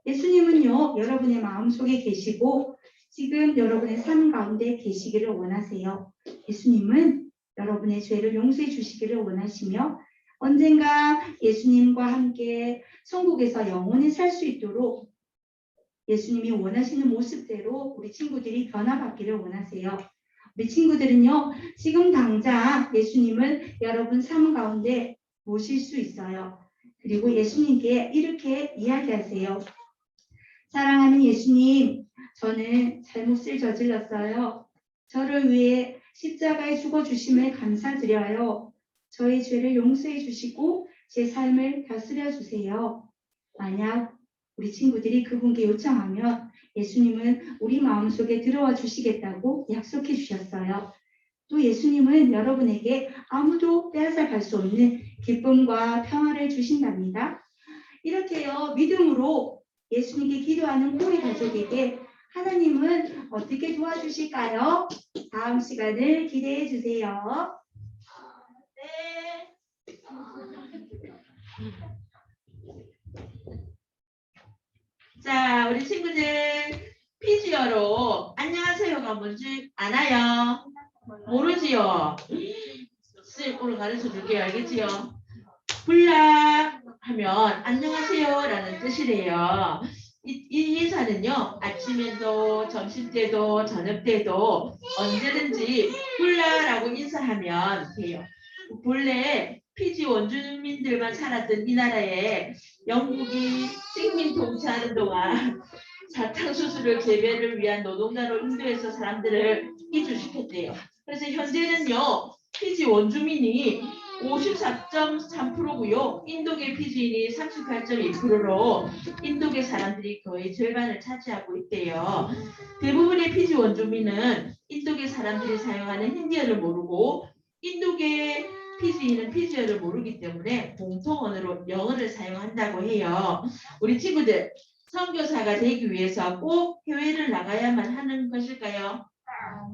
예수님은요, 여러분의 마음속에 계시고 지금 여러분의 삶 가운데 계시기를 원하세요. 예수님은 여러분의 죄를 용서해 주시기를 원하시며 언젠가 예수님과 함께 천국에서 영원히 살 수 있도록 예수님이 원하시는 모습대로 우리 친구들이 변화받기를 원하세요. 우리 친구들은요, 지금 당장 예수님을 여러분 삶 가운데 모실 수 있어요. 그리고 예수님께 이렇게 이야기하세요. 사랑하는 예수님, 저는 잘못을 저질렀어요. 저를 위해 십자가에 죽어주심을 감사드려요. 저의 죄를 용서해 주시고 제 삶을 다스려 주세요. 만약 우리 친구들이 그분께 요청하면 예수님은 우리 마음속에 들어와 주시겠다고 약속해 주셨어요. 또 예수님은 여러분에게 아무도 빼앗아갈 수 없는 기쁨과 평화를 주신답니다. 이렇게요, 믿음으로 예수님께 기도하는 코리 가족에게 하나님은 어떻게 도와주실까요? 다음 시간을 기대해 주세요. 네. 자, 우리 친구들 피지어로 안녕하세요가 뭔지 아나요? 모르지요? 쌤 오늘 가르쳐 줄게요. 알겠지요? 불락 하면 안녕하세요라는 뜻이래요. 이 인사는요, 아침에도 점심때도 저녁때도 언제든지 불라라고 인사하면 돼요. 본래 피지 원주민들만 살았던 이 나라에 영국이 식민 통치하는 동안 사탕수수를 재배를 위한 노동자로 인도해서 사람들을 이주시켰대요. 그래서 현재는요, 피지 원주민이 54.3%고요. 인도계 피지인이 38.2%로 인도계 사람들이 거의 절반을 차지하고 있대요. 대부분의 피지 원주민은 인도계 사람들이 사용하는 힌디어를 모르고 인도계 피지인은 피지어를 모르기 때문에 공통언어로 영어를 사용한다고 해요. 우리 친구들, 선교사가 되기 위해서 꼭 해외를 나가야만 하는 것일까요?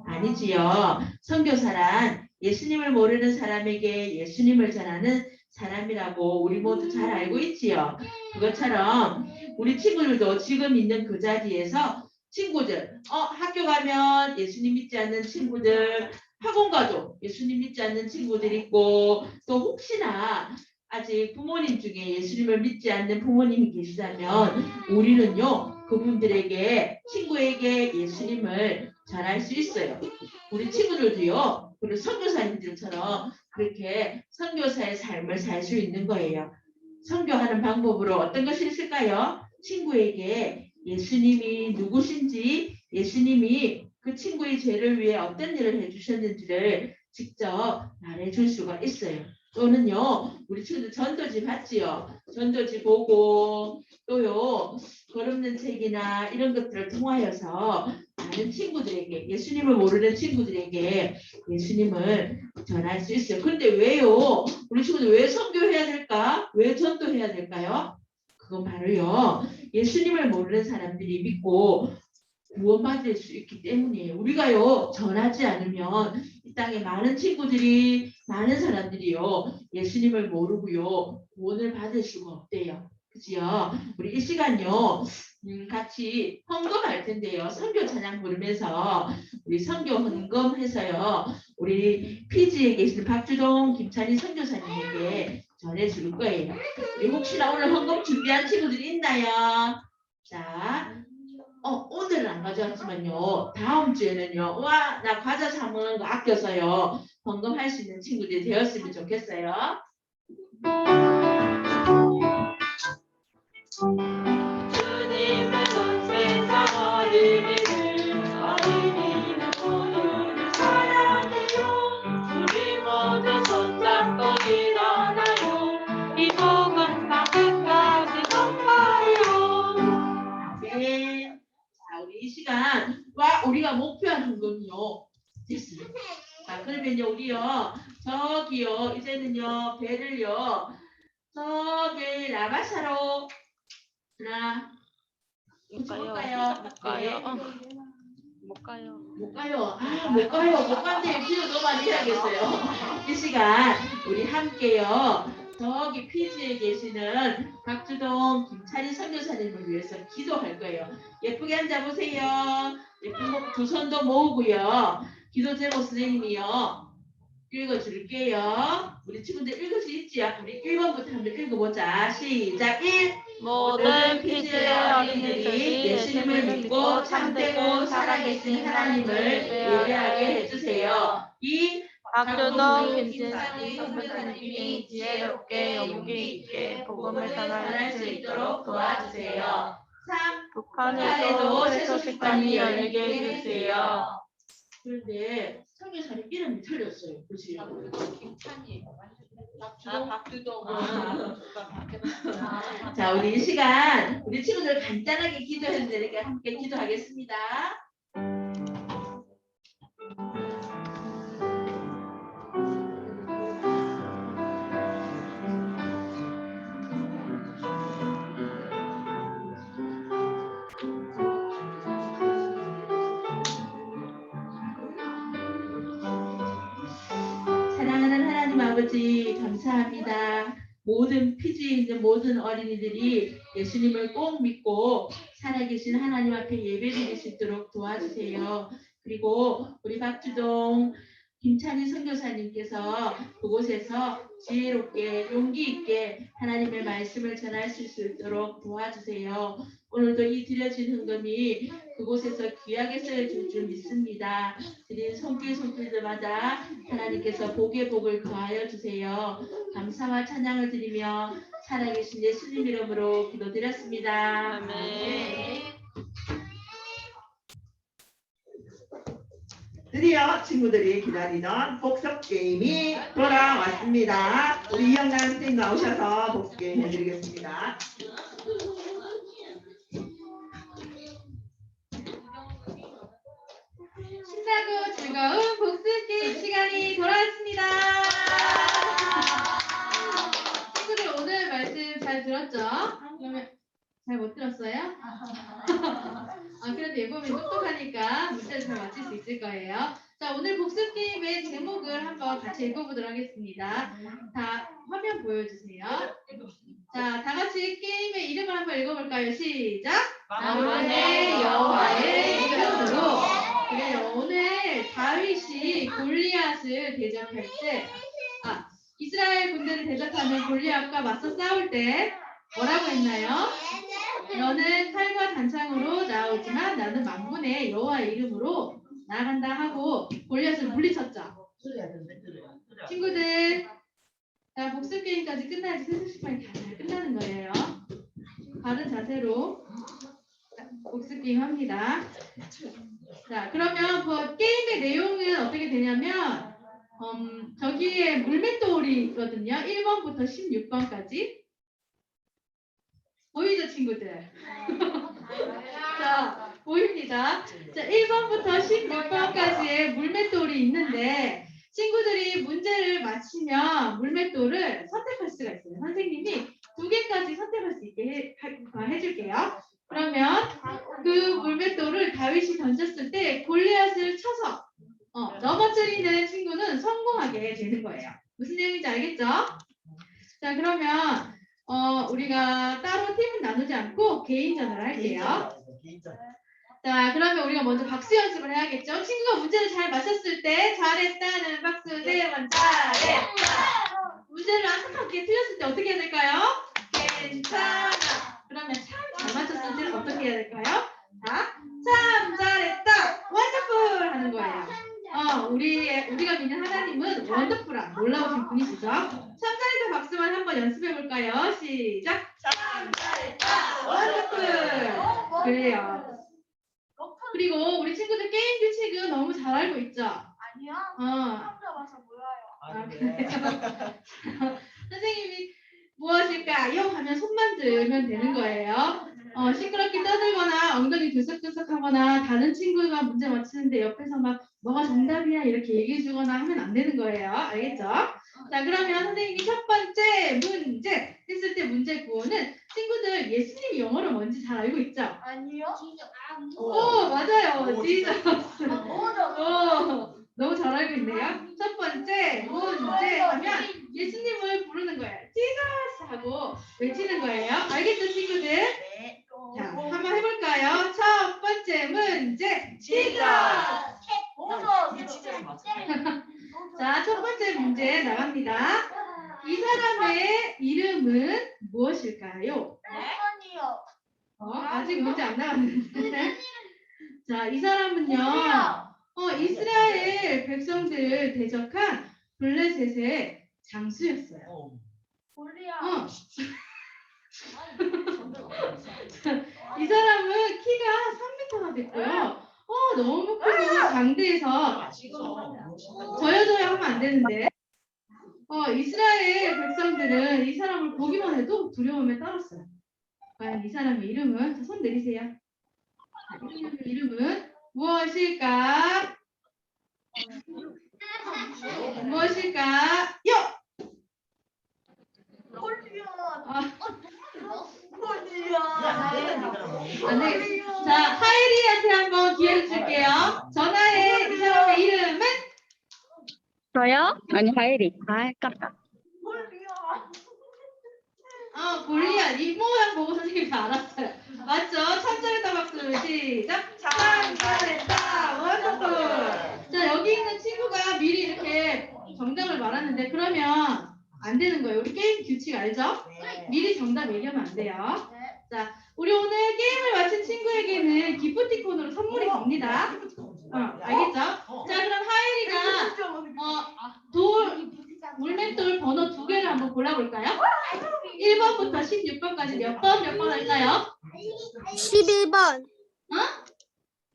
아니지요. 선교사란 예수님을 모르는 사람에게 예수님을 전하는 사람이라고 우리 모두 잘 알고 있지요. 그것처럼 우리 친구들도 지금 있는 그 자리에서 친구들, 학교 가면 예수님 믿지 않는 친구들, 학원 가도 예수님 믿지 않는 친구들 있고, 또 혹시나 아직 부모님 중에 예수님을 믿지 않는 부모님이 계시다면 우리는요, 그분들에게, 친구에게 예수님을 전할 수 있어요. 우리 친구들도요, 우리 선교사님들처럼 그렇게 선교사의 삶을 살 수 있는 거예요. 선교하는 방법으로 어떤 것이 있을까요? 친구에게 예수님이 누구신지, 예수님이 그 친구의 죄를 위해 어떤 일을 해주셨는지를 직접 말해줄 수가 있어요. 또는요, 우리 친구들 전도지 봤지요? 전도지 보고, 또요, 걸음는 책이나 이런 것들을 통하여서 많은 친구들에게, 예수님을 모르는 친구들에게 예수님을 전할 수 있어요. 그런데 왜요? 우리 친구들 왜 선교해야 될까? 왜 전도해야 될까요? 그건 바로요, 예수님을 모르는 사람들이 믿고 구원받을 수 있기 때문이에요. 우리가요, 전하지 않으면 이 땅에 많은 친구들이, 많은 사람들이요, 예수님을 모르고요, 구원을 받을 수가 없대요. 그지요? 우리 이 시간요, 같이 헌금할 텐데요. 선교 찬양 부르면서 우리 선교 헌금해서요, 우리 피지에 계시는 박주동, 김찬희 선교사님에게 전해줄 거예요. 우리 혹시나 오늘 헌금 준비한 친구들이 있나요? 자, 오늘은 안 가져왔지만요, 다음 주에는요, 와, 나 과자 사 먹는 거 아껴서요, 헌금할 수 있는 친구들이 되었으면 좋겠어요. 주님은 온 세상 어린이를, 어린이는 모두를 사랑해요. 우리 모두 손잡고 일어나요. 이 복음 땅끝까지 전파해요. 네. 자, 우리 이 시간, 우리가 목표한 헌금요, 됐어요. 자, 그러면요, 우리요, 저기요, 이제는요, 배를요, 저기 라바사로 하나, 못 가요. 가요. 못 가요. 못 가요. 못 가요. 못 가요. 못 간대. 기도 더 많이 해야겠어요. 이 시간 우리 함께요, 저기 피지에 계시는 박주동, 김찬희 선교사님을 위해서 기도할 거예요. 예쁘게 앉아보세요. 예쁜 두 손도 모으고요. 기도 제목 선생님이요, 읽어줄게요. 우리 친구들 읽을 수 있지요? 우리 1번부터 한번 읽어보자. 시작. 1. 모든 피지의 어린이들이 예수님을 믿고 참되고 살아계신 하나님을 예배하게 해주세요. 2. 박주동, 김진찬이 선교사님이 지혜롭게 용기 있게 복음을 전할 수 있도록 도와주세요. 3. 북한에도 세속 식당이 열리게 해주세요. 해주세요. 그런데 선교사님 이름이 틀렸어요. 그지? 자, 우리 이 시간 우리 친구들 간단하게 기도했는데 함께 기도하겠습니다. 사랑하는 하나님 아버지 감사합니다. 모든 피지 있는 모든 어린이들이 예수님을 꼭 믿고 살아계신 하나님 앞에 예배드릴 수 있도록 도와주세요. 그리고 우리 박주동 김찬희 선교사님께서 그곳에서 지혜롭게 용기 있게 하나님의 말씀을 전할 수 있도록 도와주세요. 오늘도 이 드려진 헌금이 그곳에서 귀하게 쓰여질 줄 믿습니다. 드린 손길들마다 하나님께서 복의 복을 더하여 주세요. 감사와 찬양을 드리며 살아계신 예수님 이름으로 기도드렸습니다. 아멘. 드디어 친구들이 기다리던 복습 게임이 돌아왔습니다. 우리 이영란 선생님 나오셔서 복습 게임 해드리겠습니다. 신나고 즐거운 복습 게임 시간이 돌아왔습니다. 친구들 오늘 말씀 잘 들었죠? 그러면 잘 못 들었어요? 그래도 예보면 똑똑하니까 문제를 잘 맞힐 수 있을 거예요. 자, 오늘 복습 게임의 제목을 한번 같이 읽어보도록 하겠습니다. 다 화면 보여주세요. 자, 다 같이 게임의 이름을 한번 읽어볼까요? 시작! 만군의 여호와의 이름으로. 그래요. 오늘 다윗이 골리앗을 대적할 때, 이스라엘 군대를 대적하는 골리앗과 맞서 싸울 때 뭐라고 했나요? 너는 칼과 단창으로 나오지만 나는 만군의 여호와의 이름으로 나간다 하고 골리앗을 물리쳤죠. 친구들, 자, 복습 게임까지 끝나야지 세속 시간이 다 잘 끝나는 거예요. 바른 자세로 복습 게임 합니다. 자, 그러면 그 게임의 내용은 어떻게 되냐면 저기에 물맷돌이 있거든요. 1번부터 16번까지. 보이죠, 친구들? 자, 보입니다. 자, 1번부터 16번까지의 물맷돌이 있는데 친구들이 문제를 맞히면 물맷돌을 선택할 수가 있어요. 선생님이 2개까지 선택할 수 있게 해줄게요. 그러면 그 물맷돌을 다윗이 던졌을 때 골리앗을 쳐서 넘어뜨리는 친구는 성공하게 되는 거예요. 무슨 내용인지 알겠죠? 자, 그러면 우리가 따로 팀은 나누지 않고 개인전을 할게요. 자, 그러면 우리가 먼저 박수 연습을 해야겠죠? 친구가 문제를 잘 맞췄을 때 잘했다는 박수 4번 잘했다. 문제를 안타깝게 틀렸을 때 어떻게 해야 될까요? 괜찮아. 그러면 참 잘 맞췄을 때는 어떻게 해야 될까요? 자, 참 잘했다. 원더풀 하는 거예요. 우리가 믿는 하나님은 원더풀한 놀라우신 분이시죠? 참 잘했다 박수만 한번 연습해 볼까요? 시작. 참 잘했다. 원더풀. 그래요. 그리고 우리 친구들 게임 규칙은 너무 잘 알고 있죠? 아니요. 어. 처음 와서 몰라요. 그래요? 선생님이 무엇일까요? 하면 손만 들면 되는 거예요. 시끄럽게 떠들거나 엉덩이 들썩들썩하거나 다른 친구가 문제 맞히는데 옆에서 막 뭐가 정답이야 이렇게 얘기해 주거나 하면 안 되는 거예요. 알겠죠? 자, 그러면 선생님이 첫 번째 문제 했을 때 문제 구호는 친구들 예수님이 영어로 뭔지 잘 알고 있죠? 아니요. 맞아요. 지저스. 뭐죠? 너무 잘 알고 있네요. 첫 번째 문제 하면 예수님을 부르는 거예요. 지저스 하고 외치는 거예요. 알겠죠, 친구들? 네. 자, 한번 해볼까요? 첫 번째 문제. 지저스. 자, 첫 번째 문제 나갑니다. 이 사람의 이름은 무엇일까요? 아니요. 아직 문제 안 나왔는데. 자, 이 사람은요. 이스라엘 백성들을 대적한 블레셋의 장수였어요. 골리앗. 이 사람은 컴퓨터가 됐고요. 너무 크고 장대해서 저요 하면 안 되는데 이스라엘 백성들은 이 사람을 보기만 해도 두려움에 떨었어요. 과연 이 사람의 이름은 자, 손 내리세요. 자, 이 사람의 이름은 무엇일까? 무엇일까요? 안 되겠어. 자, 하이리한테 한번 기회를 줄게요. 전화해. 이 사람의 이름은? 저요? 아니 하이리. 아 깜짝. 골리앗. 이 모양 보고 선생님이 알았어요. 맞죠? 천절에다 박수. 시작. 천절에다 원더풀. 자, 여기 있는 친구가 미리 이렇게 정답을 말하는데 그러면 안 되는 거예요. 우리 게임 규칙 알죠? 미리 정답 얘기하면 안 돼요. 자, 우리 오늘 게임을 마친 친구에게는 기프티콘으로 선물이 갑니다. 알겠죠? 자, 그럼 하율이가 물맷돌 번호 2개를 한번 골라볼까요? 1번부터 16번까지 몇 번 할까요? 11번. 어?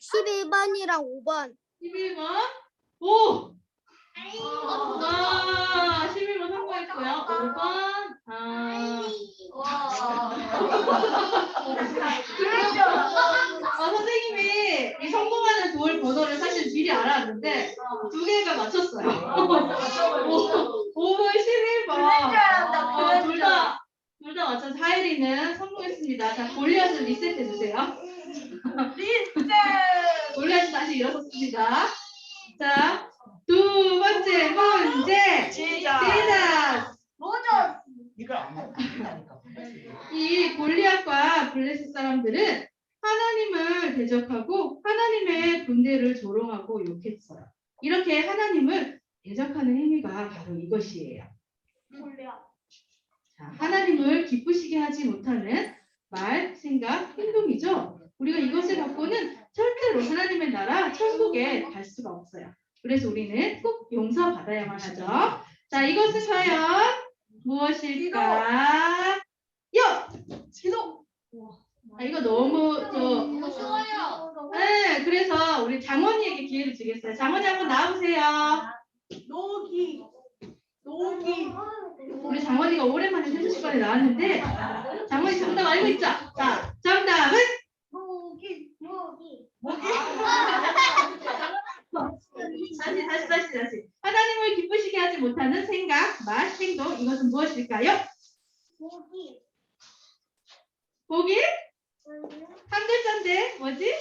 11번이랑 5번. 11번. 오! 11번 성공했고요. 5번. 선생님이 이 성공하는 돌 번호를 사실 미리 알았는데 2개가 맞췄어요. 5번, 11번. 둘 다 맞춰서 하율이는 성공했습니다. 자, 골리앗을 리셋해 주세요. 골리앗이 다시 일어섰습니다. 자, 2번째 문제. 시작. 이 골리앗과 블레셋 사람들은 하나님을 대적하고 하나님의 군대를 조롱하고 욕했어요. 이렇게 하나님을 대적하는 행위가 바로 이것이에요. 자, 하나님을 기쁘시게 하지 못하는 말, 생각, 행동이죠. 우리가 이것을 갖고는 절대로 하나님의 나라 천국에 갈 수가 없어요. 그래서 우리는 꼭 용서받아야만 하죠. 자, 이것은 과연 무엇일까요? 지도. 이거 너무 쉬워요. 네, 그래서 우리 장원이에게 기회를 주겠어요. 장원이 한번 나와보세요. 노기. 우리 장원이가 오랜만에 세수 시간에 나왔는데 장원이 정답 알고 있죠? 자, 정답은 노기. 다시. 하나님을 기쁘시게 하지 못하는 생각, 말, 행동 이것은 무엇일까요? 보기? 한 글자인데 뭐지? 네.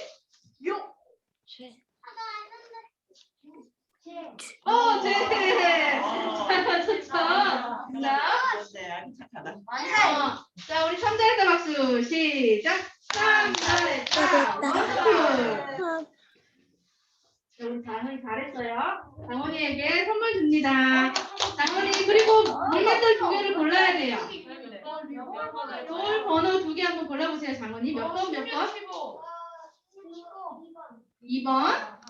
좋죠. 자, 우리 참잘했다 박수. 시작. 참잘했다. 박수. 자, 우리 장원이 잘했어요. 장원이에게 선물 줍니다. 장원이 그리고 물맷돌 2개를 골라야 돼요. 돌 번호 2개 한번 골라보세요. 장원이 몇 번? 2번.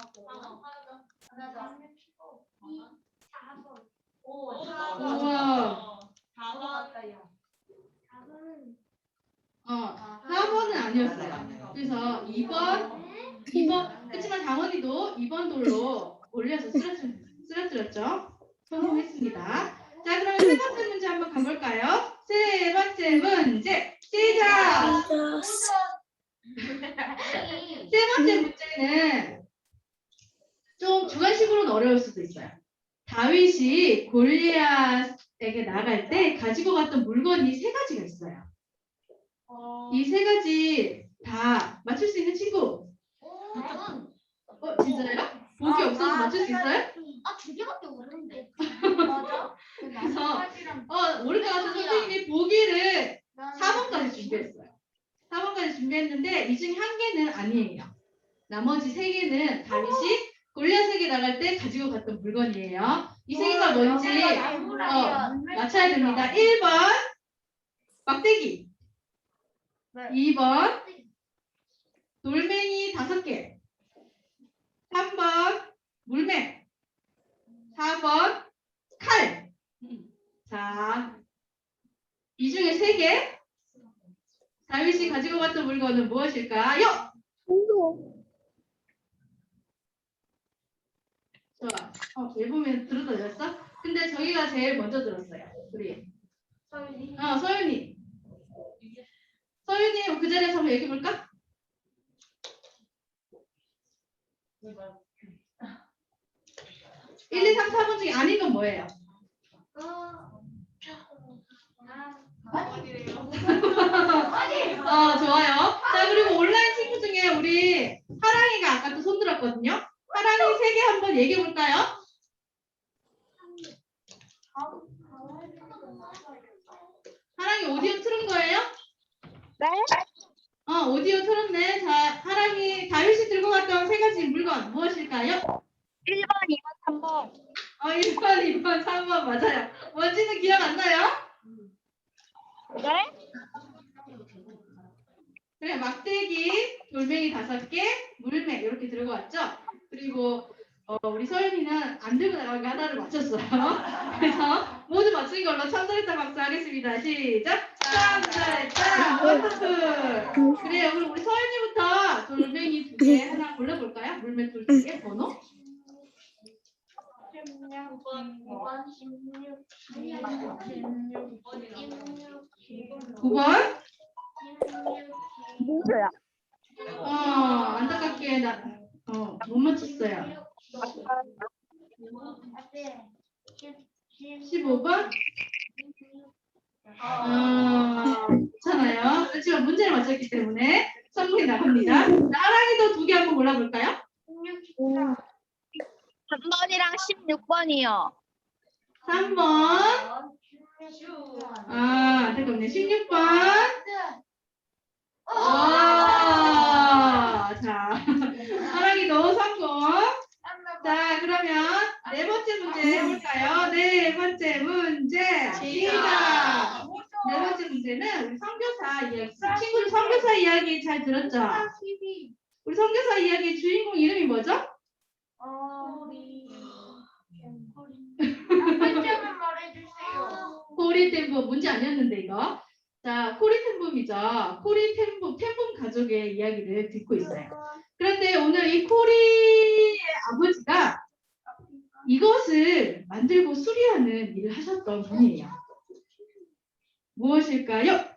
우와. 4번은 아니었어요. 그래서 2번. 그렇지만 장원이도 2번 돌로 올려서 쓰러뜨렸죠. 성공했습니다. 자, 그러면 세 번째 문제 한번 가볼까요? 세 번째 문제 시작. 세 번째 문제는 좀 주관식으로는 어려울 수도 있어요. 다윗이 골리앗에게 나갈 때 가지고 갔던 물건이 3가지가 있어요. 이 3가지 다 맞출 수 있는 친구? 진짜요? 보기 없어서 맞출 수 있어요? 2개밖에 모르는데. 그래서 모를 것 같아서 선생님이 보기를 4번까지 준비했어요. 4번까지 준비했는데 이 중에 1개는 아니에요. 나머지 3개는 다윗이 골리앗에게 나갈 때 가지고 갔던 물건이에요. 이 3개가 뭔지 맞춰야 됩니다. 1번 막대기, 2번 돌멩이 5개, 3번 물매, 4번 칼. 자, 이 중에 3개 다윗이 가지고 갔던 물건은 무엇일까요? 총도. 좋아. 예보면 들었다 들었어? 근데 저기가 제일 먼저 들었어요. 우리. 서윤이. 서윤이 그 자리에서 한번 얘기해 볼까? 1, 2, 3, 4번 중에 아닌 건 뭐예요? 좋아요. 자, 그리고 온라인 친구 중에 우리 하랑이가 아까 또 손 들었거든요. 하랑이 3개 한번 얘기해 볼까요? 하랑이 오디오 틀은 거예요? 네? 오디오 틀었네. 자, 하랑이 다윗이 들고 갔던 3가지 물건 무엇일까요? 1번, 2번, 3번. 1번, 2번, 3번 맞아요. 뭔지는 기억 안 나요? 네? 그래, 막대기, 돌멩이 5개, 물매 이렇게 들고 왔죠? 그리고 우리 서윤이는 안 들고 나가게 하나를 맞췄어요. 그래서 모두 맞춘 걸로 참잘했다 박수 하겠습니다. 시작! 참잘했다! 원더풀! 그래요. 그럼 우리 서윤이부터 돌멩이 2개 하나 골라볼까요? 물매 2개 번호? 9번? 뭐야? 안타깝게 못 맞췄어요. 15번? 괜찮아요. 그렇지만 문제를 맞췄기 때문에 선물이 나갑니다. 하랑이도 2개 한번 골라볼까요? 3번이랑 16번이요. 3번. 안타깝네. 16번. 자, 하랑이도 성공. 자, 그러면 4번째 문제 해볼까요? 4번째 문제. 시작. 4번째 문제는 우리 선교사 이야기. 친구들 선교사 이야기 잘 들었죠? 우리 선교사 이야기 주인공 이름이 뭐죠? 한점만 말해주세요. 코리텐붐 문제 아니었는데 이거. 자, 코리텐붐이죠. 코리텐붐 가족의 이야기를 듣고 있어요. 그런데 오늘 이 코리의 아버지가 이것을 만들고 수리하는 일을 하셨던 분이에요. 무엇일까요?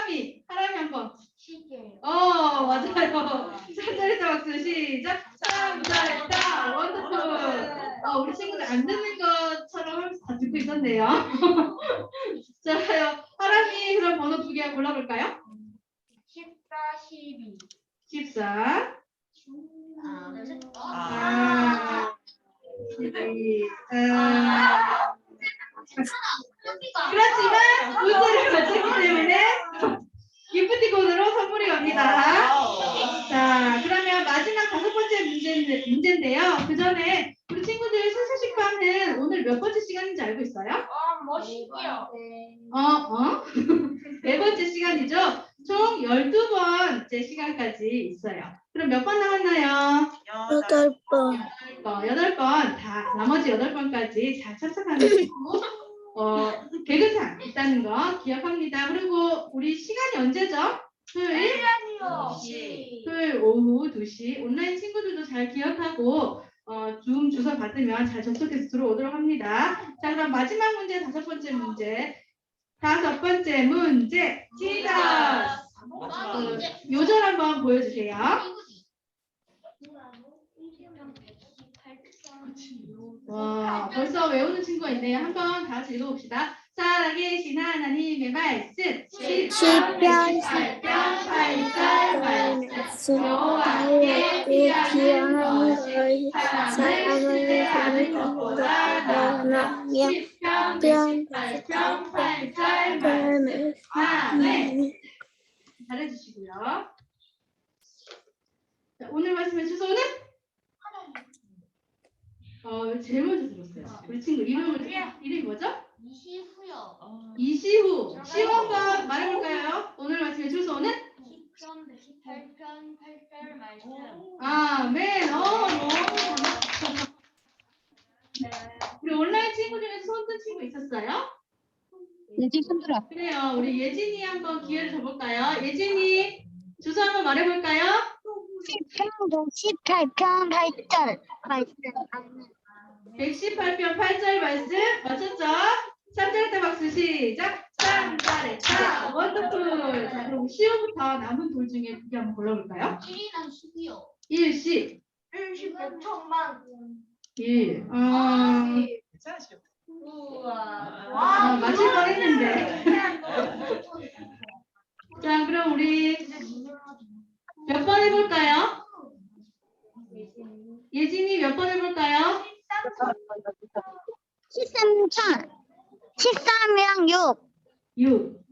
여기 하람이 한번. 시계. 맞아요. 참잘했다 박수 시작. 참잘했다 원더풀. 우리 친구들 안 듣는 것처럼 하면서 다 듣고 있었네요. 자, 하람이 그럼 번호 2개 골라볼까요? 14, 12. 14. 12. 그렇지만 문제를 맞췄기 때문에 기프티콘으로 선물이 갑니다. 자, 그러면 마지막 5번째 문제인데요. 그 전에 우리 친구들 선사식반은 오늘 몇 번째 시간인지 알고 있어요? 멋있게요. 4번째 시간이죠. 총 12번째 시간까지 있어요. 그럼 몇 번 남았나요? 8번. 8번. 다 나머지 8번까지 잘 참석하시고 개근상 있다는 거 기억합니다. 그리고 우리 시간이 언제죠? 토요일? 토요일 오후 2시. 온라인 친구들도 잘 기억하고 줌 주소 받으면 잘 접속해서 들어오도록 합니다. 자, 그럼 마지막 문제 5번째 문제. 5번째 문제 시작. 요절 한번 보여주세요. 와, 벌써 외우는 친구가 있네요. 한번 다 같이 읽어봅시다. 살아계신 하나님의 말씀. 시편 8편 8절 말씀. 여호와께 피하는 것이 사람을 사는 것보다 나으며. 시편 8편 8절 말씀. 아멘. 잘해주시고요. 자, 오늘 말씀의 주소는? 제일 먼저 들었어요. 우리 친구 이름이 뭐죠? 이시후요. 이시후. 시호 한번 말해볼까요? 오늘 말씀의 주소는? 시편 108편 8절 말씀. 아멘. 너무 잘했어. 우리 온라인 친구 중에 손 든 친구 있었어요? 그래요. 우리 예진이 한번 기회를 줘볼까요? 예진이 주소 한번 말해볼까요? 18편 8절 말씀. 118편 8절 말씀 맞췄죠? 3절 때 박수 시작! 3잘했다! 원더풀! 자, 그럼 시호부터 남은 돌 중에 두 개 한번 골라볼까요? 1이랑 10이요. 1, 10, 10 몇천만. 1. 괜찮으시죠? 우와. 맞힐 뻔 했는데. 자, 그럼 우리 몇 번 해볼까요? 예진이 몇 번 해볼까요? 13천. 13이랑 6. 6.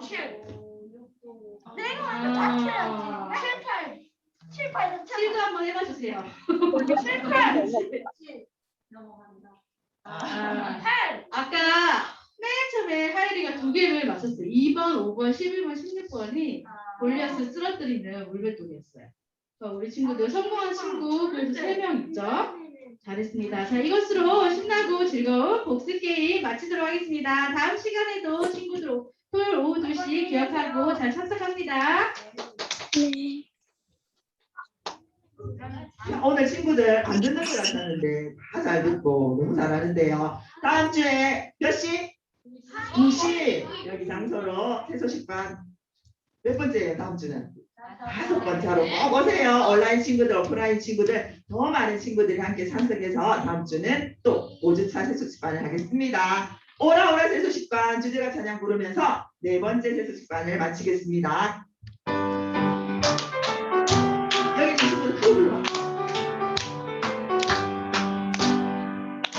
7. 아, 7, 8. 7도 한번 해봐주세요. 7, 8. 아, 아까 맨 처음에 하율이가 두 개를 맞췄어요. 2번, 5번, 11번, 16번이 골리앗을 쓰러뜨리는 물맷돌이었어요. 우리 친구들 성공한 친구 그래도 3명 있죠? 잘했습니다. 자, 이것으로 신나고 즐거운 복습 게임 마치도록 하겠습니다. 다음 시간에도 친구들 토요일 오후 2시 기억하고 잘 참석합니다. 자, 오늘 친구들 안 듣는 것 같았는데 다 잘 듣고 너무 잘하는데요. 다음 주에 몇 시? 2시 여기 장소로 새소식반 몇 번째예요? 다음 주는 5번째로 꼭 오세요. 온라인 친구들, 오프라인 친구들 더 많은 친구들이 함께 참석해서 다음 주는 또 5주차 새소식반을 하겠습니다. 오라 오라 새소식반 주제가 찬양 부르면서 4번째 새소식반을 마치겠습니다. 여기 있는 친구들 다 불러.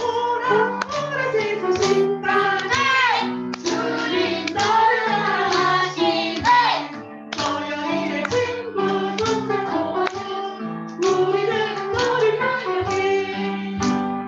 오라 오라 새소식반에 주님 너를 사랑하시네. 토요일에 친구 동사고 우리는 너를 사랑해.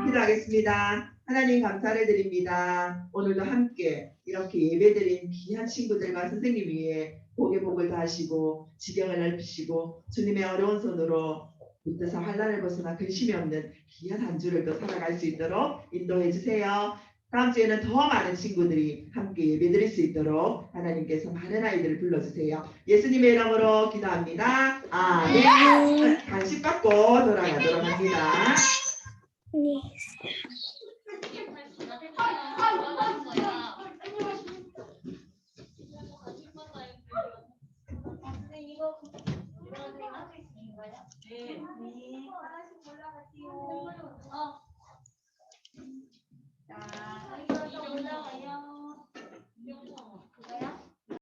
기도하겠습니다. 하나님 감사를 드립니다. 오늘도 함께 이렇게 예배드린 귀한 친구들과 선생님 위해 복의 복을 다하시고 지경을 넓히시고 주님의 어려운 손으로 붙어서 환난을 벗어나 근심이 없는 귀한 한 주를 또 살아갈 수 있도록 인도해 주세요. 다음 주에는 더 많은 친구들이 함께 예배드릴 수 있도록 하나님께서 많은 아이들을 불러주세요. 예수님의 이름으로 기도합니다. 아멘. 간식 받고 돌아가도록 합니다. 네.